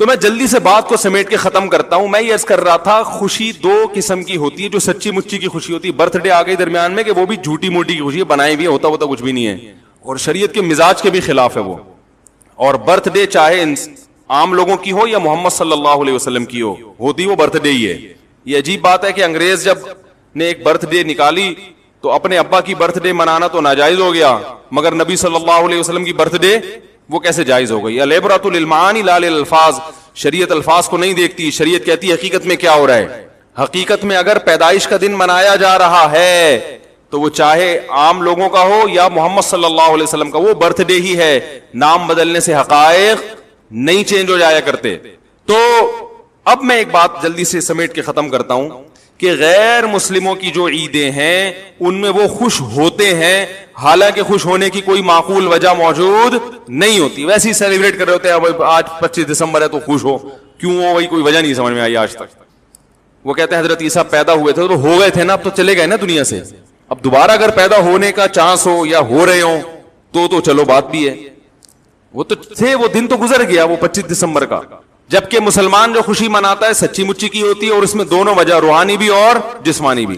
تو میں جلدی سے بات کو سمیٹ کے ختم کرتا ہوں. میں یہ عرض کر رہا تھا خوشی 2 قسم کی ہوتی ہے, جو سچی مچی کی خوشی ہوتی ہے. برتھ ڈے آ گئی درمیان میں کہ وہ بھی جھوٹی موٹی کی خوشی ہے, بنائی بھی ہوتا کچھ بھی نہیں ہے, اور شریعت کے مزاج کے بھی خلاف ہے وہ. اور برتھ ڈے چاہے عام لوگوں کی ہو یا محمد صلی اللہ علیہ وسلم کی ہوتی وہ برتھ ڈے ہی ہے. یہ عجیب بات ہے کہ انگریز جب نے ایک برتھ ڈے نکالی تو اپنے ابا کی برتھ ڈے منانا تو ناجائز ہو گیا, مگر نبی صلی اللہ علیہ وسلم کی برتھ ڈے وہ کیسے جائز ہو گئی؟ العبرۃ للمعانی لا للالفاظ. شریعت الفاظ کو نہیں دیکھتی, شریعت کہتی ہے حقیقت میں کیا ہو رہا ہے. حقیقت میں اگر پیدائش کا دن منایا جا رہا ہے تو وہ چاہے عام لوگوں کا ہو یا محمد صلی اللہ علیہ وسلم کا, وہ برتھ ڈے ہی ہے. نام بدلنے سے حقائق نہیں چینج ہو جایا کرتے. تو اب میں ایک بات جلدی سے سمیٹ کے ختم کرتا ہوں کہ غیر مسلموں کی جو عیدیں ہیں ان میں وہ خوش ہوتے ہیں, حالانکہ خوش ہونے کی کوئی معقول وجہ موجود نہیں ہوتی. ویسے ہی سیلیبریٹ کر رہے ہوتے ہیں, آج 25 دسمبر ہے تو خوش ہو, کیوں ہو وہی کوئی وجہ نہیں سمجھ میں آئی آج تک. وہ کہتے ہیں حضرت عیسیٰ پیدا ہوئے تھے تو ہو گئے تھے نا, اب تو چلے گئے نا دنیا سے, اب دوبارہ اگر پیدا ہونے کا چانس ہو یا ہو رہے ہوں تو چلو بات بھی ہے. وہ تو تھے, وہ دن تو گزر گیا وہ 25 دسمبر کا. جبکہ مسلمان جو خوشی مناتا ہے سچی مچی کی ہوتی ہے, اور اس میں دونوں وجہ, روحانی بھی اور جسمانی بھی.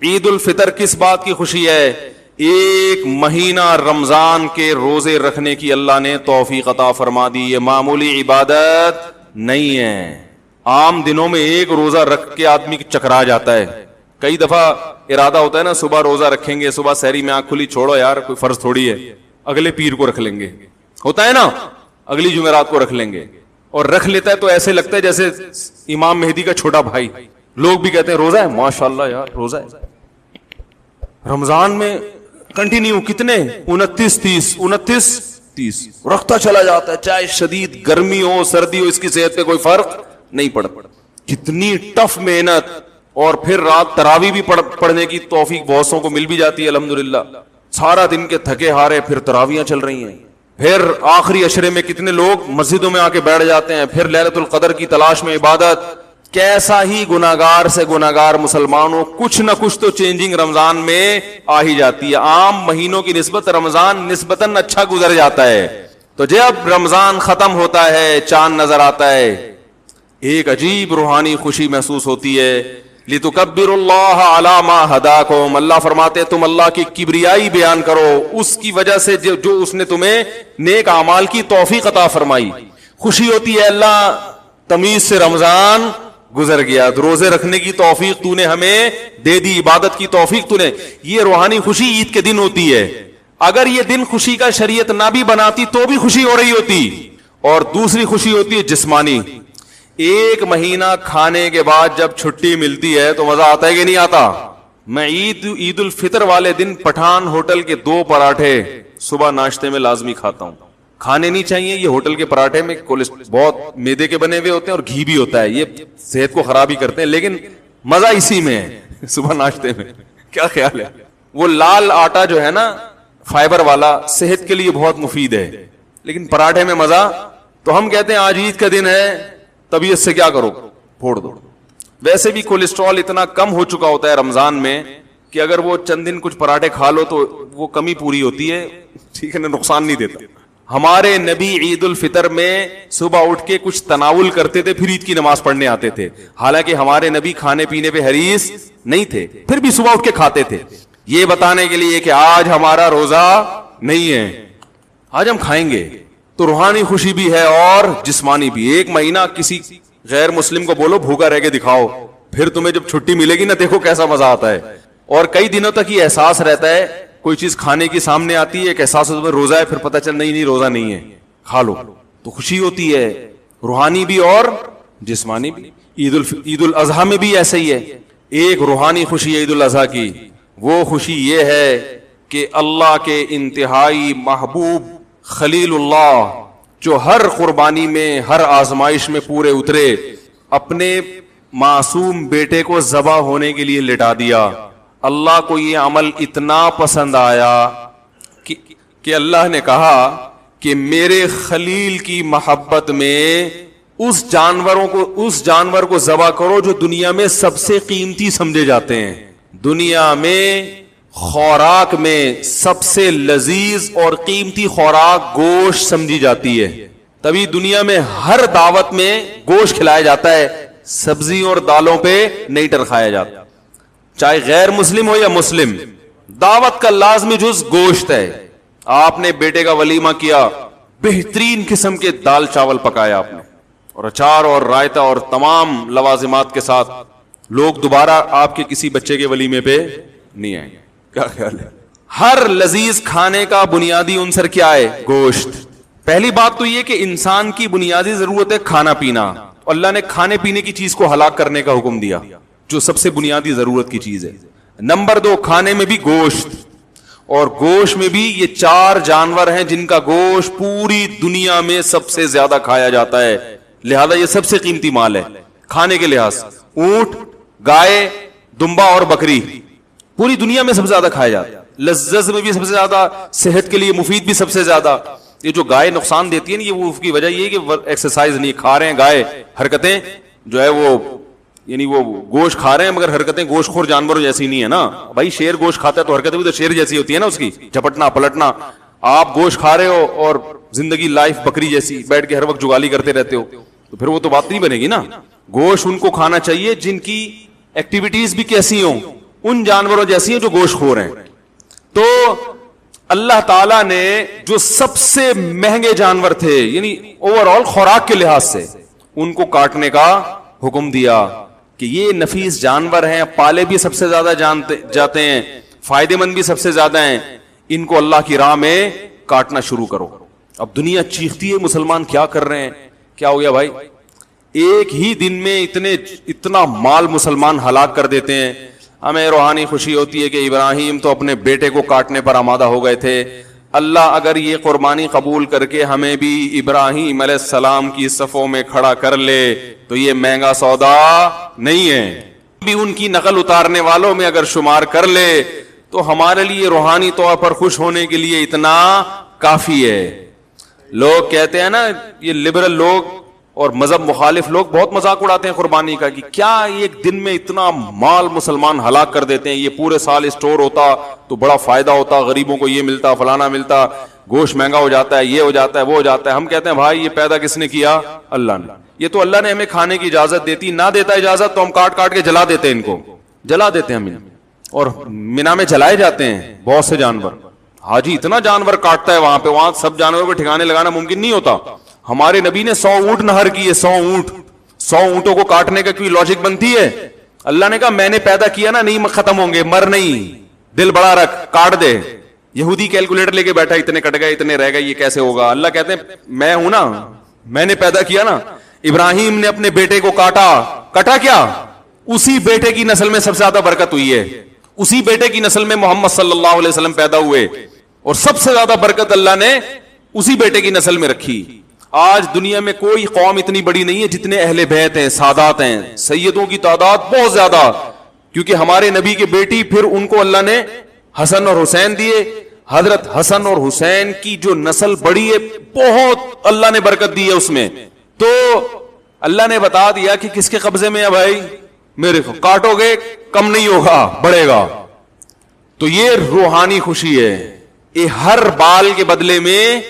عید الفطر کس بات کی خوشی ہے؟ 1 مہینہ رمضان کے روزے رکھنے کی اللہ نے توفیق عطا فرما دی. یہ معمولی عبادت نہیں ہے. عام دنوں میں 1 روزہ رکھ کے آدمی چکرا جاتا ہے, کئی دفعہ ارادہ ہوتا ہے نا صبح روزہ رکھیں گے, صبح سحری میں آنکھ کھلی, چھوڑو یار کوئی فرض تھوڑی ہے, اگلے پیر کو رکھ لیں گے, ہوتا ہے نا, اگلی جمعرات کو رکھ لیں گے, اور رکھ لیتا ہے تو ایسے لگتا ہے جیسے امام مہدی کا چھوٹا بھائی. لوگ بھی کہتے ہیں روزہ ہے, ماشاءاللہ یار روزہ ہے. رمضان میں کنٹینیو کتنے 29-30 رکھتا چلا جاتا ہے, چاہے شدید گرمی ہو سردی ہو, اس کی صحت پہ کوئی فرق نہیں پڑتا. کتنی ٹف محنت, اور پھر رات تراویح بھی پڑھنے کی توفیق بہت سو کو مل بھی جاتی ہے الحمدللہ. سارا دن کے تھکے ہارے پھر تراویحاں چل رہی ہیں, پھر آخری عشرے میں کتنے لوگ مسجدوں میں آ کے بیٹھ جاتے ہیں, پھر لیلۃ القدر کی تلاش میں عبادت. کیسا ہی گناہگار سے گناہگار مسلمان ہو, کچھ نہ کچھ تو چینجنگ رمضان میں آ ہی جاتی ہے. عام مہینوں کی نسبت رمضان نسبتاً اچھا گزر جاتا ہے. تو جب رمضان ختم ہوتا ہے, چاند نظر آتا ہے, ایک عجیب روحانی خوشی محسوس ہوتی ہے. لِتُكَبِّرُ اللَّهَ عَلَى مَا هَدَاكُمْ, اللہ فرماتے تم اللہ کی کبریائی بیان کرو اس کی وجہ سے جو اس نے تمہیں نیک اعمال کی توفیق عطا فرمائی. خوشی ہوتی ہے اللہ تمیز سے رمضان گزر گیا, روزے رکھنے کی توفیق تو نے ہمیں دے دی, عبادت کی توفیق تو نے. یہ روحانی خوشی عید کے دن ہوتی ہے. اگر یہ دن خوشی کا شریعت نہ بھی بناتی تو بھی خوشی ہو رہی ہوتی. اور دوسری خوشی ہوتی ہے جسمانی. ایک مہینہ کھانے کے بعد جب چھٹی ملتی ہے تو مزہ آتا ہے کہ نہیں آتا. میں عید الفطر والے دن پٹھان ہوٹل کے 2 پراٹھے صبح ناشتے میں لازمی کھاتا ہوں. کھانے نہیں چاہیے, یہ ہوٹل کے پراٹھے میں بہت میدے کے بنے ہوئے ہوتے ہیں اور گھی بھی ہوتا ہے, یہ صحت کو خراب ہی کرتے ہیں, لیکن مزہ اسی میں ہے صبح ناشتے میں. کیا خیال ہے؟ وہ لال آٹا جو ہے نا فائبر والا, صحت کے لیے بہت مفید ہے, لیکن پراٹھے میں مزہ. تو ہم کہتے ہیں آج عید کا دن ہے, طبیعت سے کیا کرو, پھوڑ دو. ویسے بھی کولیسٹرول اتنا کم ہو چکا ہوتا ہے رمضان میں کہ اگر وہ چند دن کچھ پراٹھے کھا لو تو وہ کمی پوری ہوتی ہے, ٹھیک ہے نا, نقصان نہیں دیتا. ہمارے نبی عید الفطر میں صبح اٹھ کے کچھ تناول کرتے تھے, پھر عید کی نماز پڑھنے آتے تھے. حالانکہ ہمارے نبی کھانے پینے پہ حریص نہیں تھے, پھر بھی صبح اٹھ کے کھاتے تھے, یہ بتانے کے لیے کہ آج ہمارا روزہ نہیں ہے, آج ہم کھائیں گے. تو روحانی خوشی بھی ہے اور جسمانی بھی. ایک مہینہ کسی غیر مسلم کو بولو بھوکا رہ کے دکھاؤ, پھر تمہیں جب چھٹی ملے گی نا, دیکھو کیسا مزہ آتا ہے. اور کئی دنوں تک یہ احساس رہتا ہے, کوئی چیز کھانے کی سامنے آتی ہے, ایک احساس ہوتا ہے روزہ ہے, پھر پتہ چل نہیں روزہ نہیں ہے, کھا لو, تو خوشی ہوتی ہے روحانی بھی اور جسمانی بھی. عید الاضحیٰ میں بھی ایسے ہی ہے. ایک روحانی خوشی ہے عید الاضحیٰ کی, وہ خوشی یہ ہے کہ اللہ کے انتہائی محبوب خلیل اللہ جو ہر قربانی میں ہر آزمائش میں پورے اترے, اپنے معصوم بیٹے کو ذبح ہونے کے لیے لٹا دیا. اللہ کو یہ عمل اتنا پسند آیا کہ اللہ نے کہا کہ میرے خلیل کی محبت میں اس جانور کو ذبح کرو جو دنیا میں سب سے قیمتی سمجھے جاتے ہیں. دنیا میں خوراک میں سب سے لذیذ اور قیمتی خوراک گوشت سمجھی جاتی ہے, تبھی دنیا میں ہر دعوت میں گوشت کھلایا جاتا ہے, سبزی اور دالوں پہ نہیں ٹرکھایا جاتا. چاہے غیر مسلم ہو یا مسلم, دعوت کا لازمی جز گوشت ہے. آپ نے بیٹے کا ولیمہ کیا, بہترین قسم کے دال چاول پکایا آپ نے, اور اچار اور رائتا اور تمام لوازمات کے ساتھ, لوگ دوبارہ آپ کے کسی بچے کے ولیمے پہ نہیں آئیں گے. کیا خیال ہے؟ ہر لذیذ کھانے کا بنیادی عنصر کیا ہے؟ گوشت. پہلی بات تو یہ کہ انسان کی بنیادی ضرورت ہے کھانا پینا. اللہ نے کھانے پینے کی چیز کو ہلاک کرنے کا حکم دیا جو سب سے بنیادی ضرورت کی چیز ہے. نمبر 2, کھانے میں بھی گوشت, اور گوشت میں بھی یہ 4 جانور ہیں جن کا گوشت پوری دنیا میں سب سے زیادہ کھایا جاتا ہے, لہذا یہ سب سے قیمتی مال ہے کھانے کے لحاظ. اونٹ, گائے, دمبا اور بکری پوری دنیا میں سب سے زیادہ کھایا جاتا ہے. لذت میں بھی سب سے زیادہ, صحت کے لیے مفید بھی سب سے زیادہ. یہ جو گائے نقصان دیتی ہے نا, یہ وہ اس کی وجہ یہ ہے کہ ایکسرسائز نہیں, کھا رہے ہیں گائے, حرکتیں جو ہے وہ یعنی وہ گوشت کھا رہے ہیں مگر حرکتیں گوشت خور جانوروں جیسی نہیں ہے نا. بھائی شیر گوشت کھاتا ہے تو حرکتیں بھی تو شیر جیسی ہوتی ہے نا, اس کی جھپٹنا پلٹنا. آپ گوشت کھا رہے ہو اور زندگی لائف بکری جیسی بیٹھ کے ہر وقت جگالی کرتے رہتے ہو, تو پھر وہ تو بات نہیں بنے گی نا. گوشت ان کو کھانا چاہیے جن کی ایکٹیویٹیز بھی کیسی ہوں, ان جانوروں جیسی ہیں جو گوشت خور ہیں. تو اللہ تعالیٰ نے جو سب سے مہنگے جانور تھے یعنی اوور آل خوراک کے لحاظ سے, ان کو کاٹنے کا حکم دیا. کہ یہ نفیس جانور ہیں, پالے بھی سب سے زیادہ جاتے ہیں, فائدے مند بھی سب سے زیادہ ہیں, ان کو اللہ کی راہ میں کاٹنا شروع کرو. اب دنیا چیختی ہے مسلمان کیا کر رہے ہیں, کیا ہو گیا بھائی؟ ایک ہی دن میں اتنا مال مسلمان ہلاک کر دیتے ہیں. ہمیں روحانی خوشی ہوتی ہے کہ ابراہیم تو اپنے بیٹے کو کاٹنے پر آمادہ ہو گئے تھے. اللہ اگر یہ قربانی قبول کر کے ہمیں بھی ابراہیم علیہ السلام کی صفوں میں کھڑا کر لے تو یہ مہنگا سودا نہیں ہے. بھی ان کی نقل اتارنے والوں میں اگر شمار کر لے تو ہمارے لیے روحانی طور پر خوش ہونے کے لیے اتنا کافی ہے. لوگ کہتے ہیں نا, یہ لبرل لوگ اور مذہب مخالف لوگ بہت مذاق اڑاتے ہیں قربانی کا, کہ کیا ایک دن میں اتنا مال مسلمان ہلاک کر دیتے ہیں, یہ پورے سال اسٹور ہوتا تو بڑا فائدہ ہوتا, غریبوں کو یہ ملتا, فلانا ملتا, گوشت مہنگا ہو جاتا ہے, یہ ہو جاتا ہے, وہ ہو جاتا ہے. ہم کہتے ہیں بھائی یہ پیدا کس نے کیا؟ اللہ نے. یہ تو اللہ نے ہمیں کھانے کی اجازت دیتی, نہ دیتا اجازت تو ہم کاٹ کاٹ کے جلا دیتے, ان کو جلا دیتے ہیں ہم, اور مینا میں جلائے جاتے ہیں بہت سے جانور. حاجی اتنا جانور کاٹتا ہے وہاں پہ, وہاں سب جانوروں کے ٹھکانے لگانا ممکن نہیں ہوتا. ہمارے نبی نے 100 اونٹ نہر کیے, 100 اونٹ. 100 اونٹوں کو کاٹنے کا کوئی لاجک بنتی ہے؟ اللہ نے کہا میں نے پیدا کیا نا, نہیں ختم ہوں گے, مر نہیں, دل بڑا رکھ, کاٹ دے. یہودی کیلکولیٹر لے کے بیٹھا, اتنے کٹ گئے, اتنے رہ گئے, یہ کیسے ہوگا؟ اللہ کہتے ہیں میں ہوں نا, میں نے پیدا کیا نا. ابراہیم نے اپنے بیٹے کو کاٹا کیا؟ اسی بیٹے کی نسل میں سب سے زیادہ برکت ہوئی ہے, اسی بیٹے کی نسل میں محمد صلی اللہ علیہ وسلم پیدا ہوئے, اور سب سے زیادہ برکت اللہ نے اسی بیٹے کی نسل میں رکھی. آج دنیا میں کوئی قوم اتنی بڑی نہیں ہے جتنے اہل بیت ہیں, سادات ہیں, سیدوں کی تعداد بہت زیادہ, کیونکہ ہمارے نبی کے بیٹی, پھر ان کو اللہ نے حسن اور حسین دیے. حضرت حسن اور حسین کی جو نسل بڑی ہے بہت اللہ نے برکت دی ہے اس میں. تو اللہ نے بتا دیا کہ کس کے قبضے میں ہے بھائی, میرے کو کاٹو گے کم نہیں ہوگا, بڑھے گا. تو یہ روحانی خوشی ہے. یہ ہر بال کے بدلے میں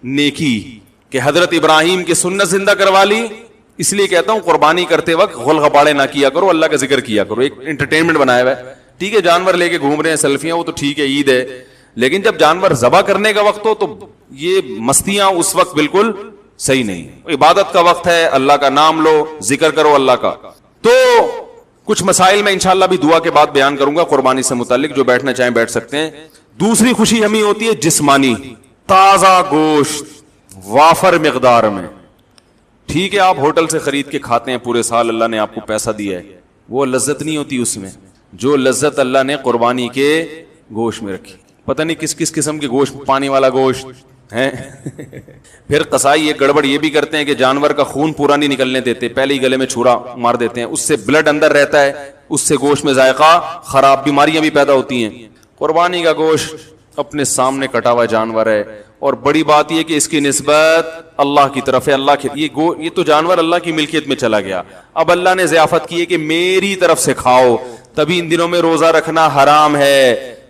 نیکی, کہ حضرت ابراہیم کی سنت زندہ کروا لی. اس لیے کہتا ہوں قربانی کرتے وقت غل غباڑے نہ کیا کرو, اللہ کا ذکر کیا کرو. ایک انٹرٹینمنٹ بنایا ہوا ہے, ٹھیک ہے, جانور لے کے گھوم رہے ہیں, سیلفیاں, وہ تو ٹھیک ہے, عید ہے, لیکن جب جانور ذبح کرنے کا وقت ہو تو یہ مستیاں اس وقت بالکل صحیح نہیں. عبادت کا وقت ہے, اللہ کا نام لو, ذکر کرو اللہ کا. تو کچھ مسائل میں انشاءاللہ بھی دعا کے بعد بیان کروں گا قربانی سے متعلق, جو بیٹھنا چاہیں بیٹھ سکتے ہیں. دوسری خوشی ہمیں ہوتی ہے جسمانی, تازہ گوشت وافر مقدار میں. ٹھیک ہے, آپ ہوٹل سے خرید کے کھاتے ہیں پورے سال, اللہ نے آپ کو پیسہ دیا ہے, وہ لذت نہیں ہوتی اس میں جو لذت اللہ نے قربانی کے گوشت میں رکھی. پتہ نہیں کس کس قسم کے گوشت, پانی والا گوشت ہے. پھر قصائی یہ گڑبڑ یہ بھی کرتے ہیں کہ جانور کا خون پورا نہیں نکلنے دیتے, پہلے ہی گلے میں چھرا مار دیتے ہیں, اس سے بلڈ اندر رہتا ہے, اس سے گوشت میں ذائقہ خراب, بیماریاں بھی پیدا ہوتی ہیں. قربانی کا گوشت اپنے سامنے کٹا ہوا جانور ہے, اور بڑی بات یہ کہ اس کی نسبت اللہ کی طرف ہے. اللہ کی یہ تو جانور اللہ کی ملکیت میں چلا گیا. اب اللہ نے ضیافت کی ہے کہ میری طرف سے کھاؤ. تبھی ان دنوں میں روزہ رکھنا حرام ہے,